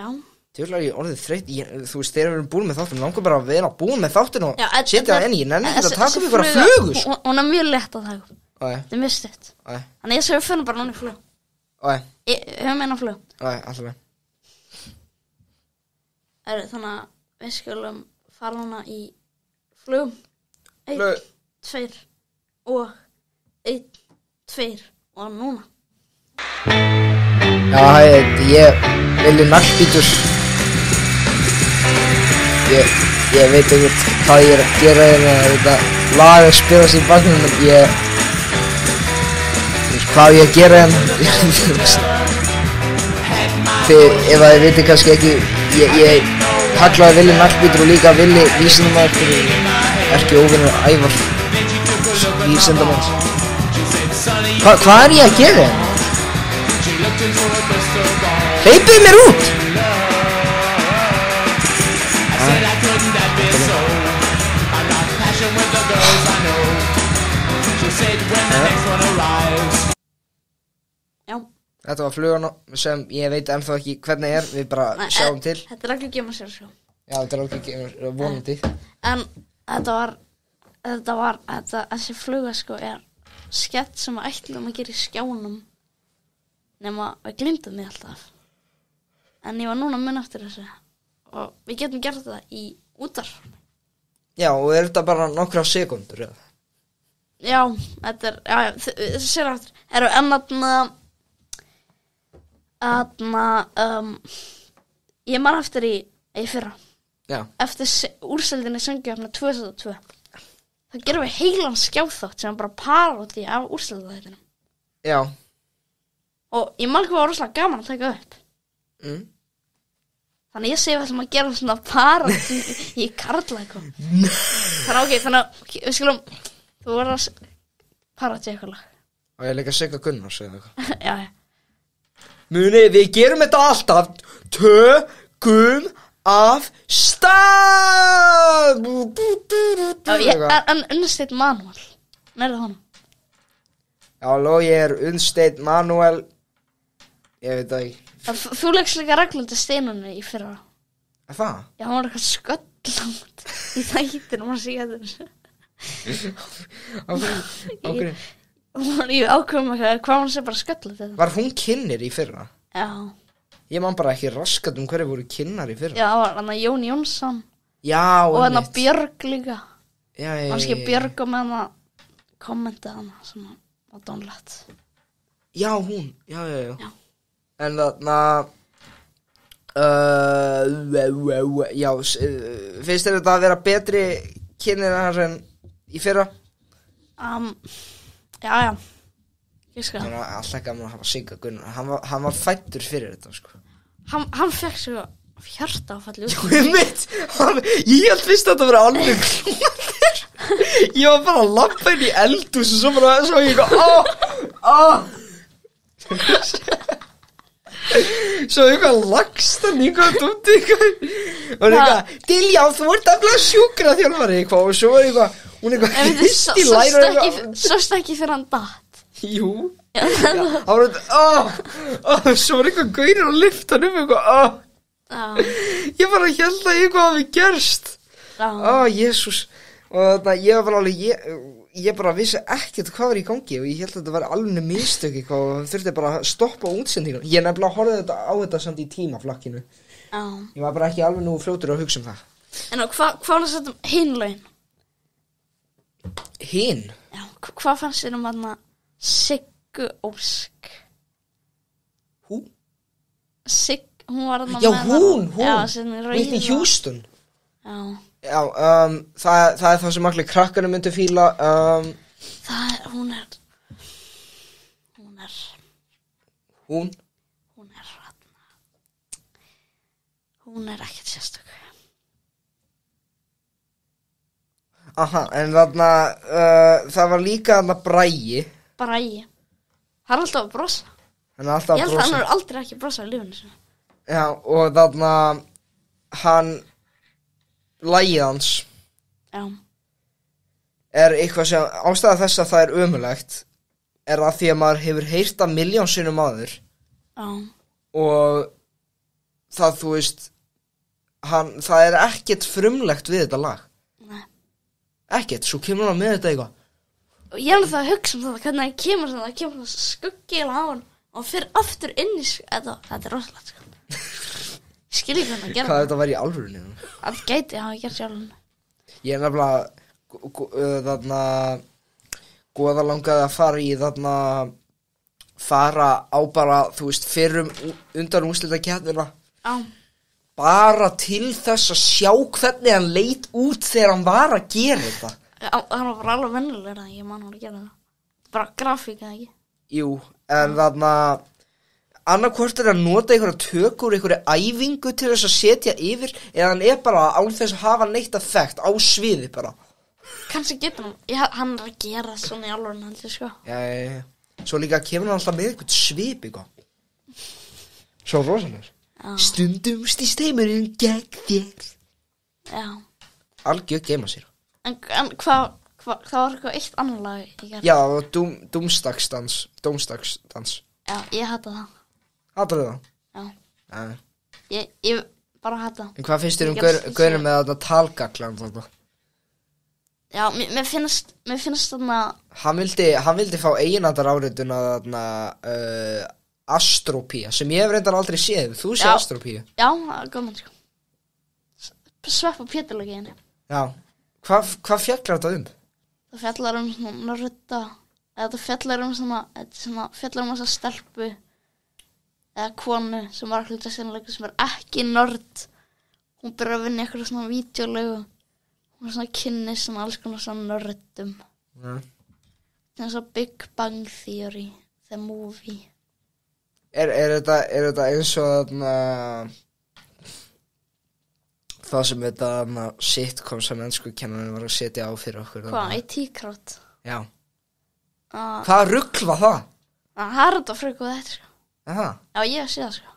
Já. Tjóðlega ég orðið þreytt, þú veist, þegar við erum búin með þáttin, langar bara að vera búin með þáttin og Já, setja það inn í, nenni ekki að taka upp einhverja flugu, sko. Hún er mjög létt að taka upp. Þetta er mjög stutt. Þannig ég við finnum bara núna í flug. Höfum eina flug. Alltaf með. Þannig að við skulum fara núna í flug. 1, 2 og 1, 2 og núna. Já, ég vilji naglbítur. Ég veit ekkert hvað ég að gera þetta lag að spilast í bakgrunum, hvað ég að gera ef að þið veitir kannski ekki, ég kallaði Villi naglbítur og líka Villi vísindamaður fyrir ekki óvinnur Ævar vísindamaður. Hvað ég að gera hleypið mér út. Já. Þetta var flugan sem ég veit ennþá ekki hvernig við bara sjáum til. Þetta er ekki að gefa sér að sjá. Já, þetta er ekki að gefa vonandi. En þessi fluga sko skett sem við ætlum að gera í skjánum nema við glimtum því alltaf. En ég var núna að munna eftir þessu og við getum gert þetta í útvarpi. Já, og þetta bara nokkra sekúndur eða? Já, þetta þessi sér aftur. Ég man eftir í fyrra. Já. Eftir úrsöldinni söngjöfna 2002. Það gerum við heilan skjáþátt sem bara paródi af úrsöldaþættinum. Já. Og ég man ekki var rosalega gaman að taka upp. Þannig ég segi við ætlum að gera svona paródi í karlækum. Þannig við skulum, þú verður að paródi eitthvað lag. Og ég leika Sigga Gunnars eða eitthvað. Já. Muni, við gerum þetta alltaf. Tökum af stað. En Unnsteinn Manuel, nærðu honum? Já, ég Unnsteinn Manuel. Ég veit það ekki. Þú leggst líka Ragnhildi Steinunni í fyrra. Það? Já, hann var eitthvað sköllótt í þættinum að segja þetta. Ákveðin. Ég ákveðum ekki hvað hann sé bara sköllótt þetta. Var hún kynnir í fyrra? Já. Ég man bara ekki raskat hverju voru kynnar í fyrra. Já, það var hann að Jón Jónsson. Já, og hann að Björg líka. Já. Kannski Björg og með hann að kommenta hann sem var dónlegt. Já, hún. Já. En þarna já, finnst þér þetta að vera betri kynir en í fyrra? Já. Ég skal. Það var alltaf gaman að hafa Sigga Gunnar. Hann var fæddur fyrir þetta, sko. Hann fekk svo hjartaáfall út. Ég veit, ég held fyrst að þetta vera alveg klúður. Ég var bara að labba inn í eldhús og svo bara svo ég svo eitthvað lagst hann eitthvað dumt eitthvað og eitthvað, Diljá, þú ert eftir sjúkraþjálfari eitthvað og svo eitthvað hún eitthvað hist í læra Sástu ekki fyrir hann datt? Jú það var eitthvað svo var eitthvað gaurir að lyfta hann eitthvað ég bara held að eitthvað hafi gerst Jesús og þannig ég var bara alveg ég bara vissi ekkert hvað var í gangi og ég held að þetta var alveg mistök eitthvað og þurfti bara að stoppa útsendingun. Ég nefnilega horfði á þetta samt í tímaflakkinu. Ég var bara ekki alveg nú fljótur að hugsa um það. En hvað fannst þetta um hinn lögin? Hinn? Já, hvað fannst þetta um þarna Siggu Ósk? Hún var þarna með hún! Já, sem er Whitney Houston. Já, það er það sem allir krakkarnir myndu fíla. Hún Hún ekkert sérstök. Aha, en þarna það var líka þarna Bragi. Bragi. Hann alltaf að brosa. Hann alltaf að brosa. Ég held að hann er aldrei ekki brosa í lífinu sinni. Já, og þarna hann lagið hans er eitthvað sem ástæða þess að það er ömurlegt er að því að maður hefur heyrt að 1.000.000 sinnum áður. Og það, þú veist, það er ekkert frumlegt við þetta lag. Nei. Ekkert, svo kemur hann með þetta eitthvað. Og ég er alveg það að hugsa um það, hvernig það kemur það skuggilega á hann og fyrir aftur inn í, þetta er rosalegt, sko. Ég skil ekki hvernig að gera hvað þetta var í alvörunni. Það gæti hafa gert sjálfum. Ég er nefnilega þarna goða langaði að fara í þarna fara á bara, þú veist, fyrrum undan úrslitakeppnina. Bara til þess að sjá hvernig hann leit út þegar hann var að gera þetta. Hann var bara alveg venjulegur, ég man hann að gera það. Bara grafík eða ekki? Jú, en þarna annarkvort er að nota einhverja tökur, einhverja æfingu til þess að setja yfir, eða hann er bara án þess að hafa neitt effekt á sviði bara. Kannski getur hann er að gera svona í alveg hann, sko. Já. Svo líka kemur hann alltaf með eitthvað svip eitthvað. Svo rosalega. Stundum stýst heimurinn gegn þér. Já. Algjör geima sér. En hvað það var eitthvað eitt annar lag í gerð? Já, Dómsdagsdans. Já, ég hata það. Hatarðu það? Já. Ég bara hata það. En hvað finnst þér gaurin með þetta talgaglan þarna? Já, mér finnst þarna Hann vildi fá eiginandar árituna þarna Astropía, sem ég hef reyndar aldrei séð. Þú sé Astropía? Já, það er gaman, sko. Sveppa Péturlöginni. Já. Hvað fjallar þetta um? Það fjallar um svona nörda, eða það fjallar um þessa stelpu eða konu sem var að hluta sennilega sem er ekki nörd. Hún byrjar að vinna eitthvað svona vídeolegu. Hún er svona kynni svona alls konar svona nördum. Það er svona Big Bang Theory, the movie. Er þetta eins og þarna það sem þetta sitcom sem enskukennarin var að setja á fyrir okkur? Hvað, IT-krát? Já. Hvað rugl var það? Það er þetta fröku þetta, sko. Aha. Já, ég sé það, sko.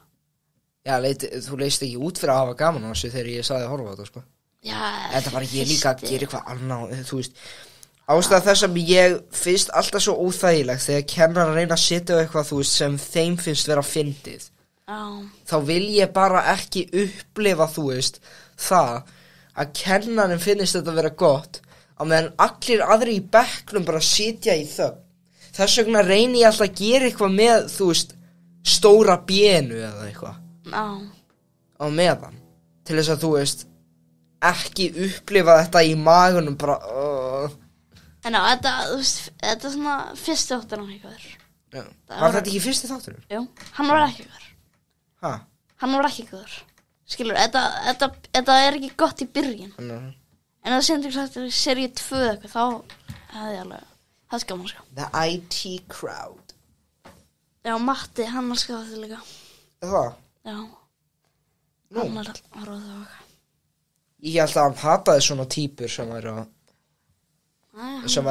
Já, þú leist ekki út fyrir að hafa gaman á þessu þegar ég saði að horfa á þetta, sko. Já, þetta var ég líka að gera eitthvað annað, þú veist. Ástæða þess að ég finnst alltaf svo óþægilegt þegar kennar að reyna að setja á eitthvað, þú veist, sem þeim finnst vera fyndið. Þá vil ég bara ekki upplifa, þú veist, það að kennarinn finnist þetta vera gott á meðan allir aðri í bekknum bara sitja í þögn. Þess vegna reyni ég alltaf að gera eitthvað með, þú veist, stóra bénu eða eitthvað. Á meðan. Til þess að, þú veist, ekki upplifa þetta í magunum bara En á, þetta er svona fyrsti þáttur hann eitthvað. Var þetta ekki fyrsti þáttur? Jú, hann var ekki góður. Hæ? Hann var ekki góður. Skilur, þetta er ekki gott í byrjun. En það sem þú sagt er seríu 2 eitthvað, þá hefði ég alveg, það er gaman, sko. The IT crowd. Já, Matti, hann var skafað þetta líka. Það? Já. Hann er alltaf að róða það. Ég held að hann hataði svona típur sem var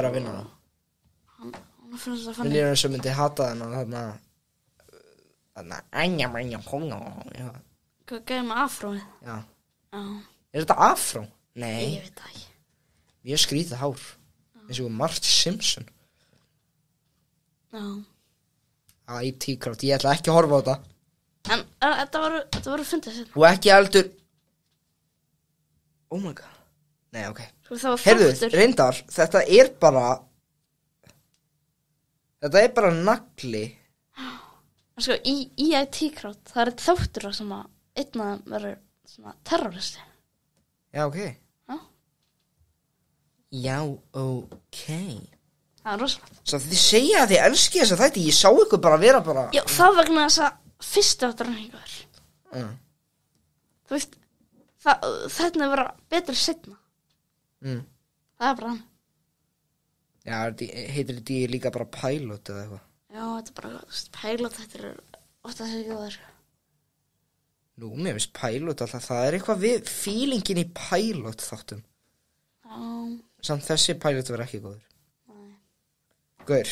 að vinna það. Hann finnst það fannig. Mér er eins og myndi hata þarna ænja pónga. Hvað gæði með afróið? Já. Er þetta afró? Nei. Ég veit það ekki. Mjög skrítið hár. Eins og Marge Simpson. Já. IT crowd, ég ætla ekki að horfa á þetta. En þetta voru fyndið sér. Og ekki heldur. Oh my god. Nei, ok. Heyrðu, reyndar, þetta er bara nagli. Sko, í IT-krát, það er þáttur sem að einn af þeim verður svona terroristi. Já, ok. Já, ok. Það er rosalegt. Svo þið segja að þið elski þess að þetta, ég sá ykkur bara vera bara. Já, það vegna þess að fyrstu þáttur hann einhver. Þú veist, þetta er vera betri seinna. Það er bara hann. Já, heitir þetta líka bara Pilot eða eitthvað? Já, þetta er bara Pilot, þetta er Hvort það sé ekki góður. Nú, mér finnst Pilot alltaf, það eitthvað við feelingin í Pilot þáttum. Já. Samt þessi Pilot var ekki góður. Nei. Gaur,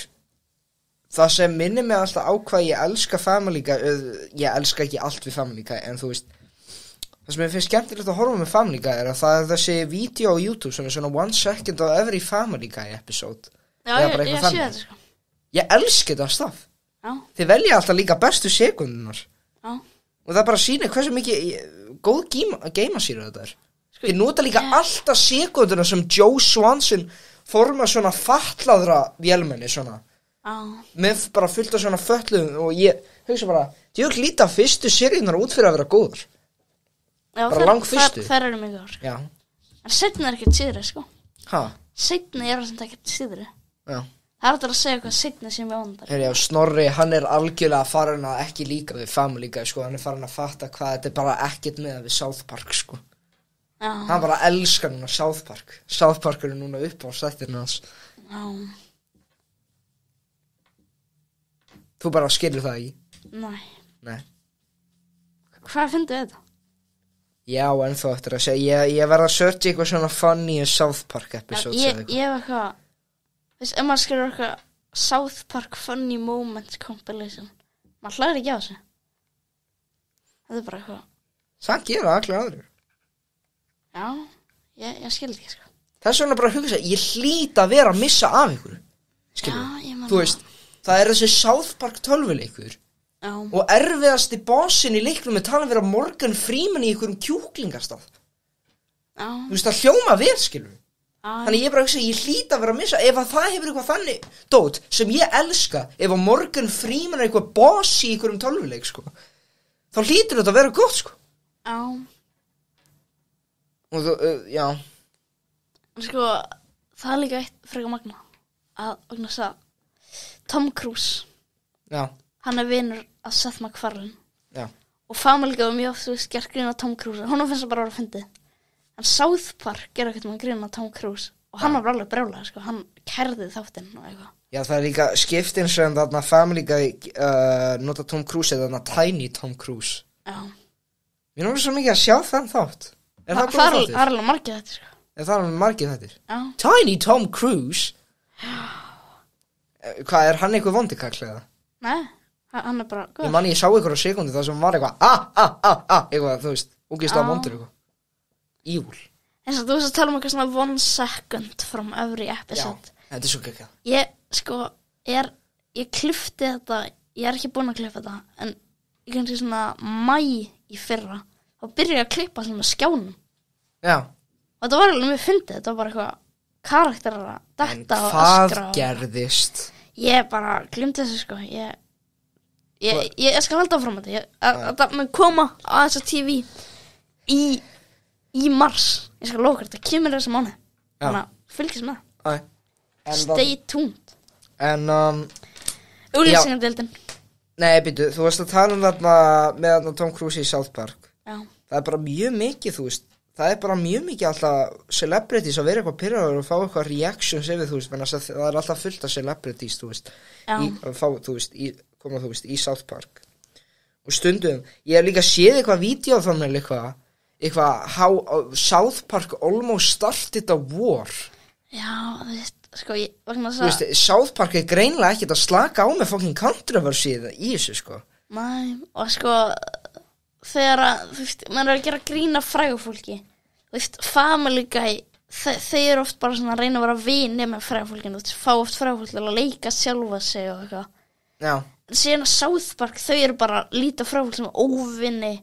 það sem minnir mig alltaf á hvað ég elska Family Guy, ég elska ekki allt við Family Guy, en þú veist, það sem ég finnst skemmtilegt að horfa með Family Guy að það þessi vídeo á YouTube sem svona 1 second of every Family Guy episode. Já, ég sé þetta sko. Ég elski þetta staf. Já. Þið velja alltaf líka bestu sekundunar. Já. Og það bara sýnir hversu mikið góð geimasýra þetta sko, Þið nota líka alltaf sekunduna sem Joe Swanson forma svona fatlaðra vélmenni svona. Með bara fullt af svona fötluðum og ég hugsa bara, ég líta fyrstu seríunar út fyrir að vera góður. Já, bara lang fyrstu. Það eru mjög góður. Já. En seinna ekkert síðri, sko. Ha? Seinna það ekkert síðri. Já. Það er alltaf að segja hvað seinna sem við ondar. Já, Snorri, hann algjörlega farin að ekki líka við Family Guy, sko. Hann farin að fatta hvað þetta bara ekkert með við South Park, sko. Já. Hann bara elskar núna South Park. South Park núna upp á stættirna hans. Já. Þú bara skilur það ekki? Nei. Hvað finnst þetta? Já, en þú eftir að segja, ég verð að searcha eitthvað svona funny South Park episodes. Ég hef eitthvað, veist, ef maður skrifur eitthvað South Park funny moments compilation, maður hlæðir ekki á þessu. Það er bara eitthvað. Það gera allir aðrir. Já, ég skil ekki, sko. Það er svona bara að hugsa, ég hlýt að vera að missa af ykkur. Skilur. Já, ég man þú veist, það þessi South Park tölvuleikur. Já. Og erfiðasti bossinn í leiknum tala vera Morgan Freeman í einhverjum kjúklingarstað. Já. Þú veist, það hljóma vel, skilur. Já. Þannig ég bara hugsa, ég hlýt að vera að missa, ef að það hefur eitthvað þannig dót sem ég elska, ef að Morgan Freeman er eitthvað boss í einhverjum tölvuleik, sko, þá hlýtur þetta að vera gott, sko. Já. Og þú, já. Sko, það líka eitt frekar magna, að Tom Cruise. Já. Hann vinur að Seth MacFarlane. Já. Og Family Guy var mjög oft, þú veist, gert grín að Tom Cruise. Hún finnst það bara að vera fyndið. En South Park gerði ekkert með grín að Tom Cruise. Og hann var bara alveg brjálæður, sko. Hann kærði þáttinn og eitthvað. Já, það er líka skiptin sem þarna Family Guy nota Tom Cruise eða þarna Tiny Tom Cruise. Já. Mér náttúrulega svo mikið að sjá þann þátt. Það er alveg margið þetta, sko. Það er alveg margið þetta. Já. Tiny Tom Cruise? Hvað, er hann eitthvað vondikall eða? Nei. Hann er bara góð. Ég sá ykkur á sekundi það sem var eitthvað eitthvað, þú veist, ógeðslega vondur eitthvað. Evil. Eins og þú veist að tala eitthvað svona 1 second from every episode. Já, þetta svo geggjað. Ég klippti þetta, ég ekki búin að klippa þetta, en ég kannski svona mæ í fyrra, þá byrja ég að klippa svona skjánum. Já. Og þetta var alveg mjög fyndið, þetta var bara eitthvað karakterar að detta og öskra. En hvað gerðist? Ég bara glimti þessu, sko, Ég skal halda áfram þetta að koma á þessa TV í mars. Ég skal loka þetta kemur þessi mánu. Þannig að fylgjast með. Stay tuned. En Úlýsingadeildin. Nei, býtu, þú veist að tala þarna með Tom Cruise í South Park. Já. Það er bara mjög mikið, þú veist. Það er bara mjög mikið alltaf celebrities að vera eitthvað pirraður og fá eitthvað reactions yfir, þú veist, menn að það er alltaf fullt af celebrities, þú veist. Koma, þú veist, í South Park. Og stundum, ég hef líka séð eitthvað vídeo þannig eitthvað how South Park almost started a war. Já, þú veist, sko, vegna þú veist, South Park er greinlega ekkert að slaka á með fucking controversy í þessu, sko. Nei, og sko, þegar að, þú veist, maður er að gera grína frægu fólki. Þú veist, Family Guy, þeir eru oft bara svona að reyna að vera vini með frægu fólkinu, þú veist, fá oft frægu fólki til að leika sjálfa sig og eitthvað. Já. Síðan að South Park, þau eru bara líta frá fólk sem óvinni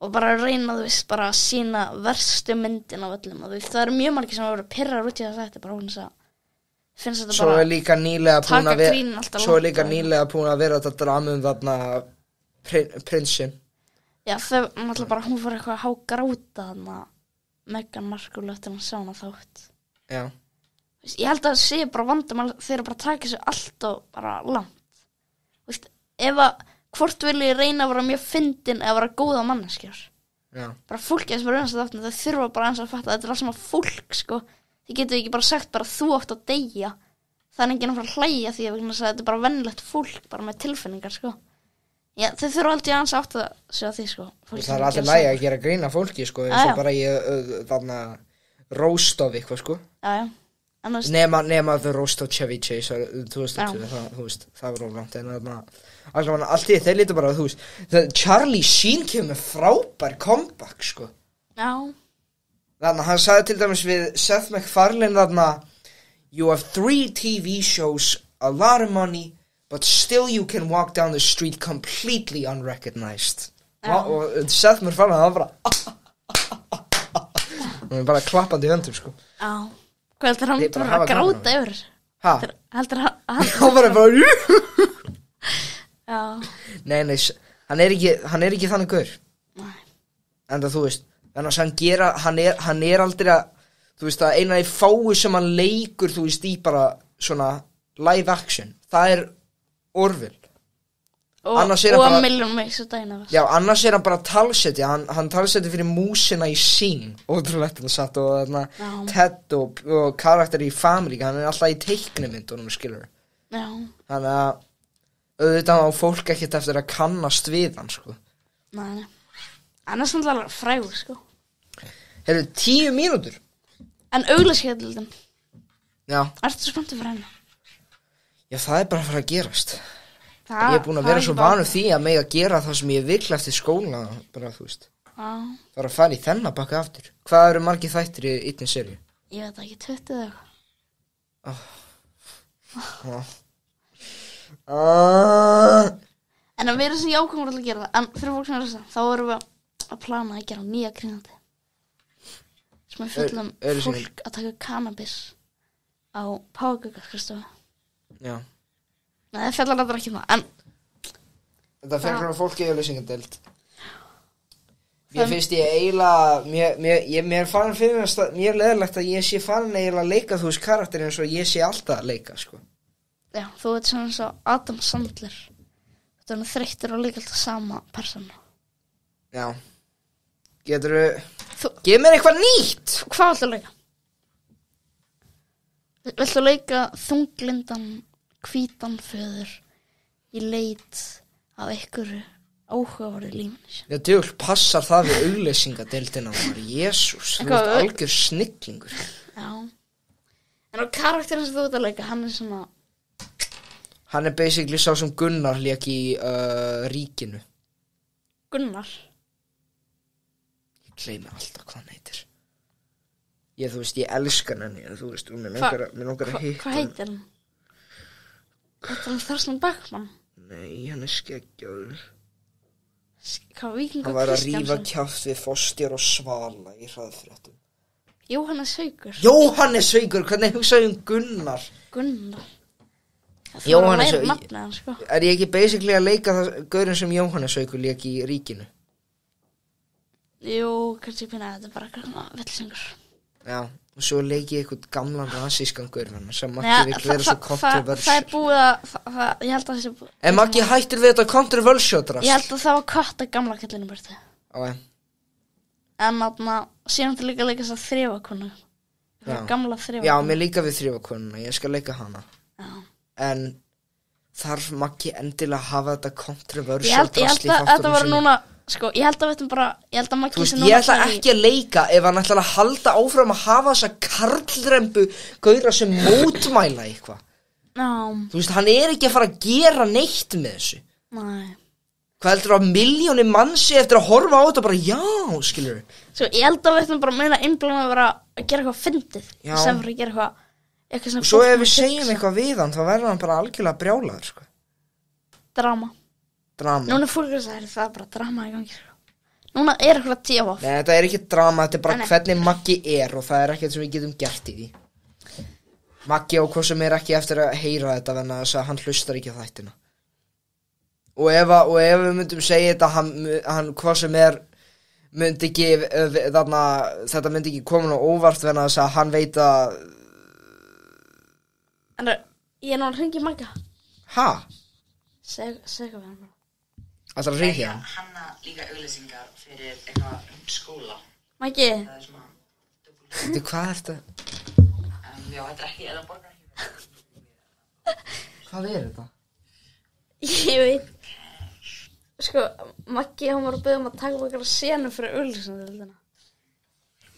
og bara reyna, þú veist, bara að sína verstu myndin af öllum og þú veist, það eru mjög margir sem hafa verið pirrar út í þetta bara hún að finnst þetta svo bara er líka nýlega búin að vera þetta drama þarna prinsinn. Já, þau náttúrulega bara, hún fór eitthvað að hágráta þarna Meghan Markle eftir hann sá hana þátt. Já. Ég held að það sé bara vandamál, þeir eru bara að taka þessu allt og bara langt. Veist, ef að hvort vil ég reyna að vera mjög fyndin eða vera góða manneskjár. Já. Bara fólkið sem er raunast að þáttum, það þurfa bara eins að fatta að þetta er allt saman fólk, sko. Þið getur ekki bara sagt bara þú átt að deyja. Það er enginn að fara að hlæja því að þetta er bara venjulegt fólk, bara með tilfinningar, sko. Já, þau þurfa aldrei aðeins átt að sjá því, sko. Það allir lægi að gera grína fólki, sko, eins og bara ég, þarna, roast of eitthvað, sko. Já. Nema the roast of Chevy Chase, 2020, það var ólangt, en þarna, allt því, þeir líta bara, Charlie Sheen kemur með frábær comeback, sko. Já. Þannig, hann sagði til dæmis við Seth MacFarlane, þarna, you have 3 TV shows, a lot of money, but still you can walk down the street completely unrecognized. Og Seth MacFarlane, hann bara, hann bara klappandi höndum, sko. Já. Hvað heldur hann bara að gráta yfir? Hæ? Heldur hann... Hann bara... Já. Nei, hann er ekki þannig gaur. Nei. En það, þannig að hann er aldrei að, að eina af fáu sem hann leikur, í bara svona live action. Það er Orville. Og að Million Ways to Die in a West. Já, annars er hann bara talsetja, hann talsetja fyrir músina í Sing, ótrúlegt hann satt, og Ted og karakter í Family, hann er alltaf í teiknimyndunum, skilur. Já. Þannig að auðvitað á fólk ekkert eftir að kannast við hann, sko. Nei. Annars er hann alveg frægur, sko. Heyrðu, 10 mínútur. En auglýsingadeildin. Já. Ertu spenntið fyrir henni? Já, það er bara að fara að gerast. Ég er búin að vera svo vanur því að mega gera það sem ég vil eftir skóla, bara, Það er að fara í þennan bakka aftur. Hvað eru margir þættir í einni seríu? Ég veit ekki, 20 eða eitthvað. En að vera sem ég ákvæmur að gera það. En fyrir fólk sem er þess þá erum við að plana að gera nýja grínandi. Sem er fullum fólk að taka cannabis á Págaukarskristofu. Já. Nei, það fjallar þetta ekki það, en... Þetta fyrir að fólki auglýsingadeild. Mér finnst ég eiginlega... Mér farin fyrir mér leðilegt að ég sé farin eiginlega að leika karakterinn eins og ég sé alltaf að leika, sko. Já, þú veit svona eins og Adam Sandler. Þetta er þreyttur og líka alltaf sama persóna. Já. Geturðu... Gef mér eitthvað nýtt! Hvað viltu leika? Viltu leika þunglindan... hvítan föður í leit af einhverju áhugaverðu lífinu. Já, djöfull passar það við auglýsingadeildina. Jesús, þú ert algjör snillingur. Já. En á karakterinn sem þú ert að leika, hann er svona... Hann er basically sá sem Gunnar lék í Ríkinu. Gunnar? Ég gleymi alltaf hvað hann heitir. Ég elskar henni, hún er langar að hitta. Hvað heitir hann? Þetta er hann Þorsteinn Bachmann? Nei, hann er skeggjaður. Hvað, Víkingur Kristjánsson? Hann var að rífa kjátt við Foster og Svala í hraðfréttum. Jóhannes Haukur? Jóhannes Haukur, hvernig hugsaðu Gunnar? Gunnar? Jóhannes Haukur. Nafnið hann, sko. Er ég ekki basically að leika það gaurinn sem Jóhannes Haukur lék í Ríkinu? Jú, kannski pína, þetta er bara eitthvað villisengur. Já. Og svo leiki ég eitthvað gamlan rasískan gaurinn sem Maggi vill vera svo kontroversial. Það er búið að, ég held að þessi búið. En Maggi hættir við þetta kontroversial drast. Ég held að það var kött að gamla kallinu börti. Ok. En þarna, síðan til líka leika þess að þrifakonu. Gamla þrifakonu. Já, mér líka við þrifakonuna, ég skal leika hana. Já. En þarf Maggi endilega að hafa þetta kontroversial drast í þáttunum sinni? Ég held að þetta var núna... Sko, ég held að Maggi sem núna... Ég ætla ekki að leika ef hann ætla að halda áfram að hafa þessa karlrembu gauðra sem mótmæla eitthvað. Já. Hann er ekki að fara að gera neitt með þessu. Nei. Hvað heldur að milljónir mannsi eftir að horfa á þetta bara, já, skilur við? Sko, ég held að við ættum bara að meina innblóðum að vera að gera eitthvað fyndið. Já. Sem fyrir að gera eitthvað sem... Og svo ef við segjum eitthvað við hann, þá verður hann bara algjörlega brjálaður, sko. Drama. Núna er fólk að segja, það er bara drama í gangi. Núna er eitthvað tíafáf. Nei, þetta er ekki drama, þetta er bara hvernig Maggi er og það er ekkert sem við getum gert í því. Maggi og hvað sem er ekki eftir að heyra þetta vegna þess að hann hlustar ekki á þættina. Og ef við myndum segja þetta, hann hvað sem er myndi ekki, þetta myndi ekki koma nú óvart vegna þess að hann veit að... En ég er nú að hringja Magga. Ha? Segðu við hann. Það er að ringja hann. Hanna líka auglýsingar fyrir eitthvað skóla. Maggi. Það er svona... Þú, hvað er þetta? Já, þetta er ekki, eða borgar ekki. Hvað er þetta? Ég veit. Sko, Maggi, hann var að biðja að taka okkar senu fyrir auglýsingadeildina.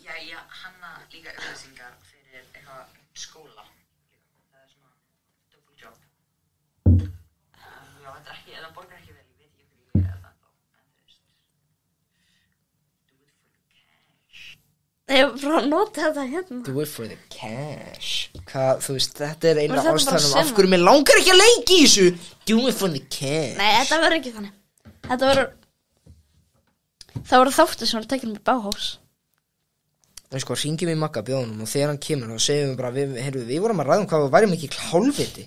Já, hanna líka auglýsingar fyrir eitthvað skóla. Það svona double job. Já, það borgar ekki vel, ég veit ekki hvernig ég það ennþá. En Ég var bara að nota þetta hérna. Do it for the cash. Hvað, þú veist, þetta eina þetta bara ástæðan sena? af hverju mér langar ekki að leika í þessu. Do it for the cash. Nei, þetta verður ekki þannig. Þetta verður... Það verður þáttur sem verður tekinn með Bauhaus. Það sko, hringjum í Magga bjóðunum og þegar hann kemur og segjum við bara, við vorum að ræða hvað við værim ekki hálfviti.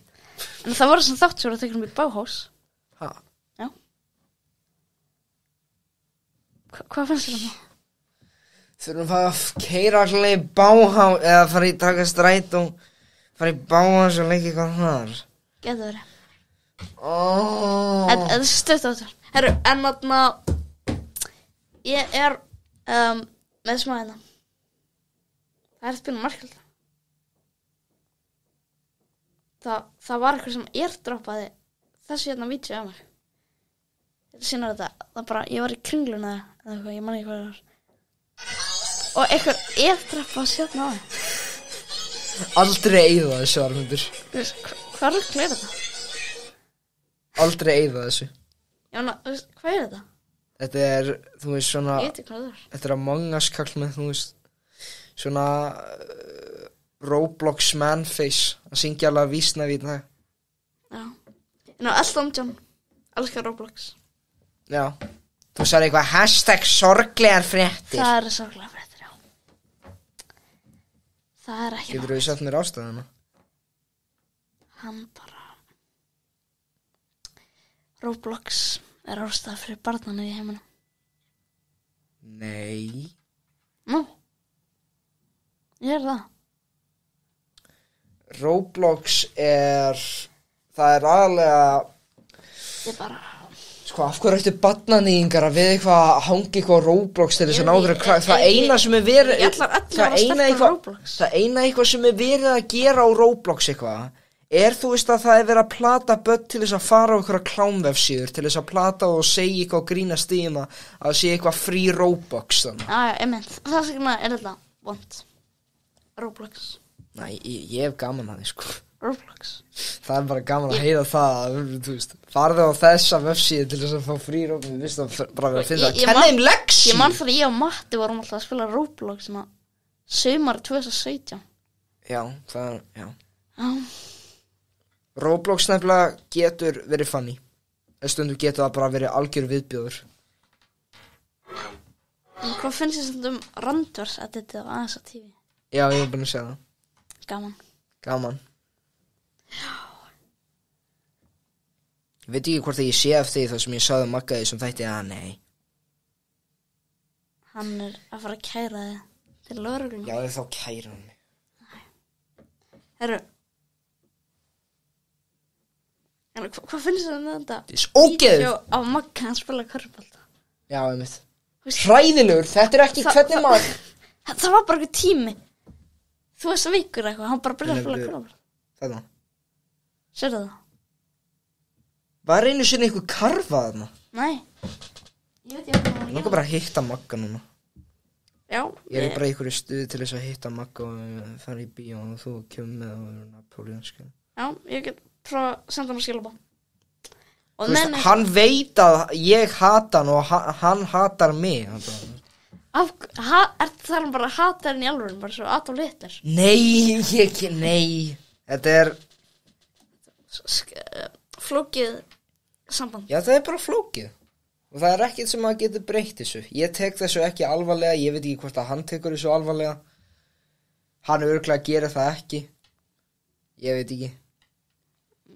En það verður sem þáttur sem verður tekinn með Bauhaus. Ha? Já. Hvað finnst þér um það? Þurfum að keyra allir í Bauhaus eða fara í taka stræt og fara í Bauhaus og leika eitthvað þar. Getur verið. Þetta Þetta er stutt áttur. Herru, en þarna ég er með smá hérna. Það er spilum markald. Það var eitthvað sem airdroppaði þessu hérna vídeo af mér. Þetta sýnar þetta. Það bara, ég var í kringluna eða eitthvað, ég man ekki hvað það var. Og eitthvað airdroppaði hérna á það. Aldrei eyða þessu, Armundur. Hvað rugl er þetta? Aldrei eyða þessu. Já, hvað er þetta? Þetta er, þú veist, svona... Ég veit ekki hvað það er. Þetta er Among Us kall með, þú veist, svona Roblox manface. Það syngja alveg vísnaði í það. Já. Elton John, elskar Roblox. Já. Þú sagði eitthvað hashtag sorglegar fréttir. Það er sorglega fréttir, já. Það er ekki Getur þú sagt mér ástæðuna? Hann bara... Roblox er ástæða fyrir barnana í heiminum. Nei. Nú. Ég er það. Roblox er... Það er aðalega... Ég bara... Sko, af hverju ættu barnanýðingar að við eitthvað að hangi eitthvað á Roblox til þess að náður að það eina sem er verið... Það eina eitthvað sem er verið að gera á Roblox eitthvað þú veist að það er verið að plata börn til þess að fara á einhverja klámvefsíður til þess að plata og segja eitthvað og grína stíma að sé eitthvað free Roblox þannig. Já, einmitt. Það er þetta vond. Roblox. Næ, ég hef gaman að því, sko. Roblox. Það er bara gaman að heyra það, þú veist, farðu á þessa vefsíðu til þess að fá free Roblox, við veist að bara verið að finna að kenna þeim leksi. Ég man þegar ég og Matti vorum alltaf að spila Roblox svona sumar 2017. Já, það er, já. Já. Roblox nefnilega getur verið funny. Stundum getur það bara verið algjör viðbjóður. En hvað finnst þér svona Randvers að þetta á ASA TV? Já, ég hef búin að segja það. Gaman. Já. Ég veit ekki hvort að ég sé eftir því það sem ég sagði Magga því sem þætti nei. Hann er að fara að kæra þig til lögreglunnar. Já, þá kæra hann mig. Herru. En hvað finnst þér þetta? Það er ógeður. Vídeó á Magga hann spila körfubolta. Já, einmitt. Hræðilegur, þetta er ekki hvernig maður. Það var bara eitthvað tími. Þú veist vikur eitthvað, hann bara byrjaði að spila körfubolta. Þarna. Sérðu það? Var einu sinni eitthvað karfað þarna? Nei. Ég veit ekki hvað. Ég langar bara að hitta Magga núna. Já. Ég er bara í einhverju stuði til þess að hitta Magga og fara í bíó og þú kemur með og Napoleonsk. Já, ég get prófa að senda hann að skilabá. Hann veit að ég hata hann og hann hatar mig. Er það bara að hata hann í alvöru, bara svo Adolf Hitler? Nei. Þetta er flókið samband. Já, það er bara flókið. Og það er ekkert sem að getur breytt þessu. Ég tek þessu ekki alvarlega, ég veit ekki hvort að hann tekur þessu alvarlega. Hann örugglega gerir það ekki. Ég veit ekki.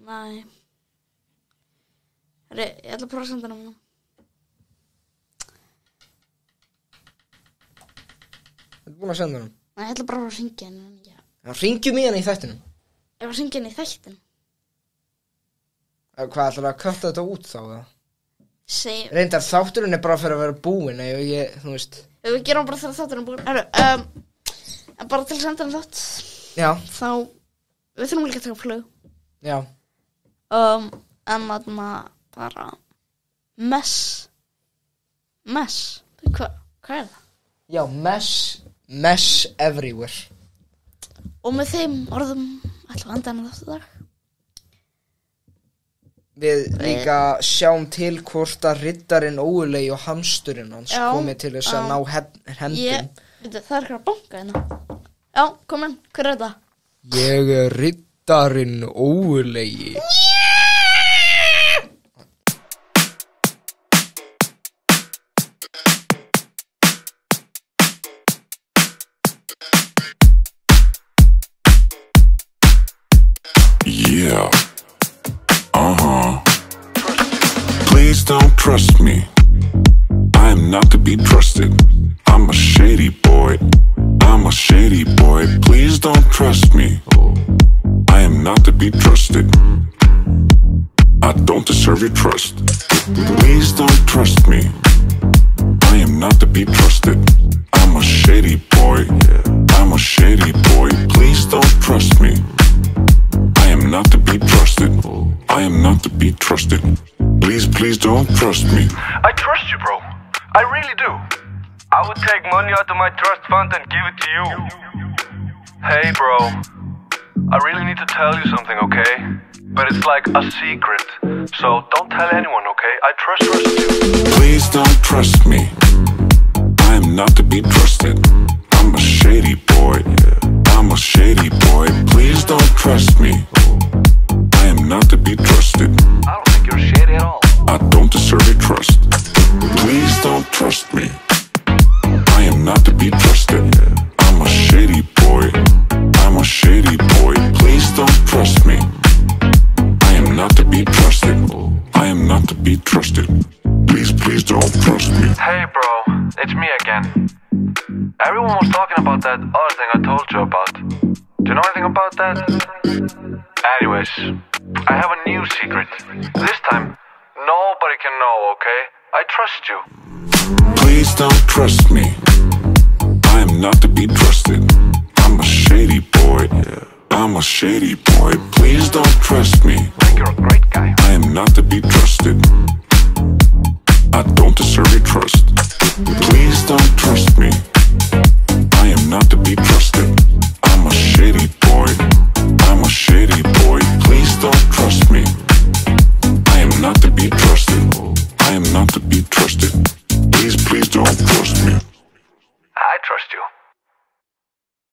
Nei. Ég ætla að prófa að senda hann núna. Þú ert búin að senda hann? Nei, ég ætla bara að hringja hann. Já, hringjum í hann í þættinum. Ég var að hringja hann í þættinum. Hvað, ætlar að kötta þetta út þá? Reyndar þátturinn er bara fyrir að vera búinn, þú veist. Við gerum bara þegar þátturinn er búinn. En bara til að senda hann þátt. Já. Þá, við þurfum líka að taka flug. Já. En þarna bara, Mess. Hvað er það? Já, mesh everywhere. Og með þeim orðum ætlum við andan þetta dag. Við líka sjáum til hvort að riddarinn ógulegi og hamsturinn hans komi til þess að ná hendum. Það er að banka hérna. Já, kom inn, hver er þetta? Ég er riddarinn ógulegi. Yeah. Please don't trust me. I am not to be trusted. I'm a shady boy. Please don't trust me. I am not to be trusted. I don't deserve your trust. Please don't trust me. I am not to be trusted. I'm a shady boy. Please don't trust me. I am not to be trusted. I am not to be trusted. Please don't trust me. I trust you, bro. I really do. I would take money out of my trust fund and give it to you. Hey, bro. I really need to tell you something, okay? But it's like a secret. So don't tell anyone, okay? I trust you. Please don't trust me. I am not to be trusted. I'm a shady boy. Please don't trust me. I am not to be trusted. I don't think you're shady at all. I don't deserve your trust. Please don't trust me. I am not to be trusted. I'm a shady boy. Please don't trust me. I am not to be trusted. I am not to be trusted. Please don't trust me. Hey, bro. It's me again. Everyone was talking about that other thing I told you about. Do you know anything about that? Anyways, I have a new secret. This time, nobody can know, okay? I trust you. Please don't trust me. I am not to be trusted. I'm a shady boy. Please don't trust me. I think you're a great guy. I am not to be trusted. I don't deserve your trust. Please don't trust me.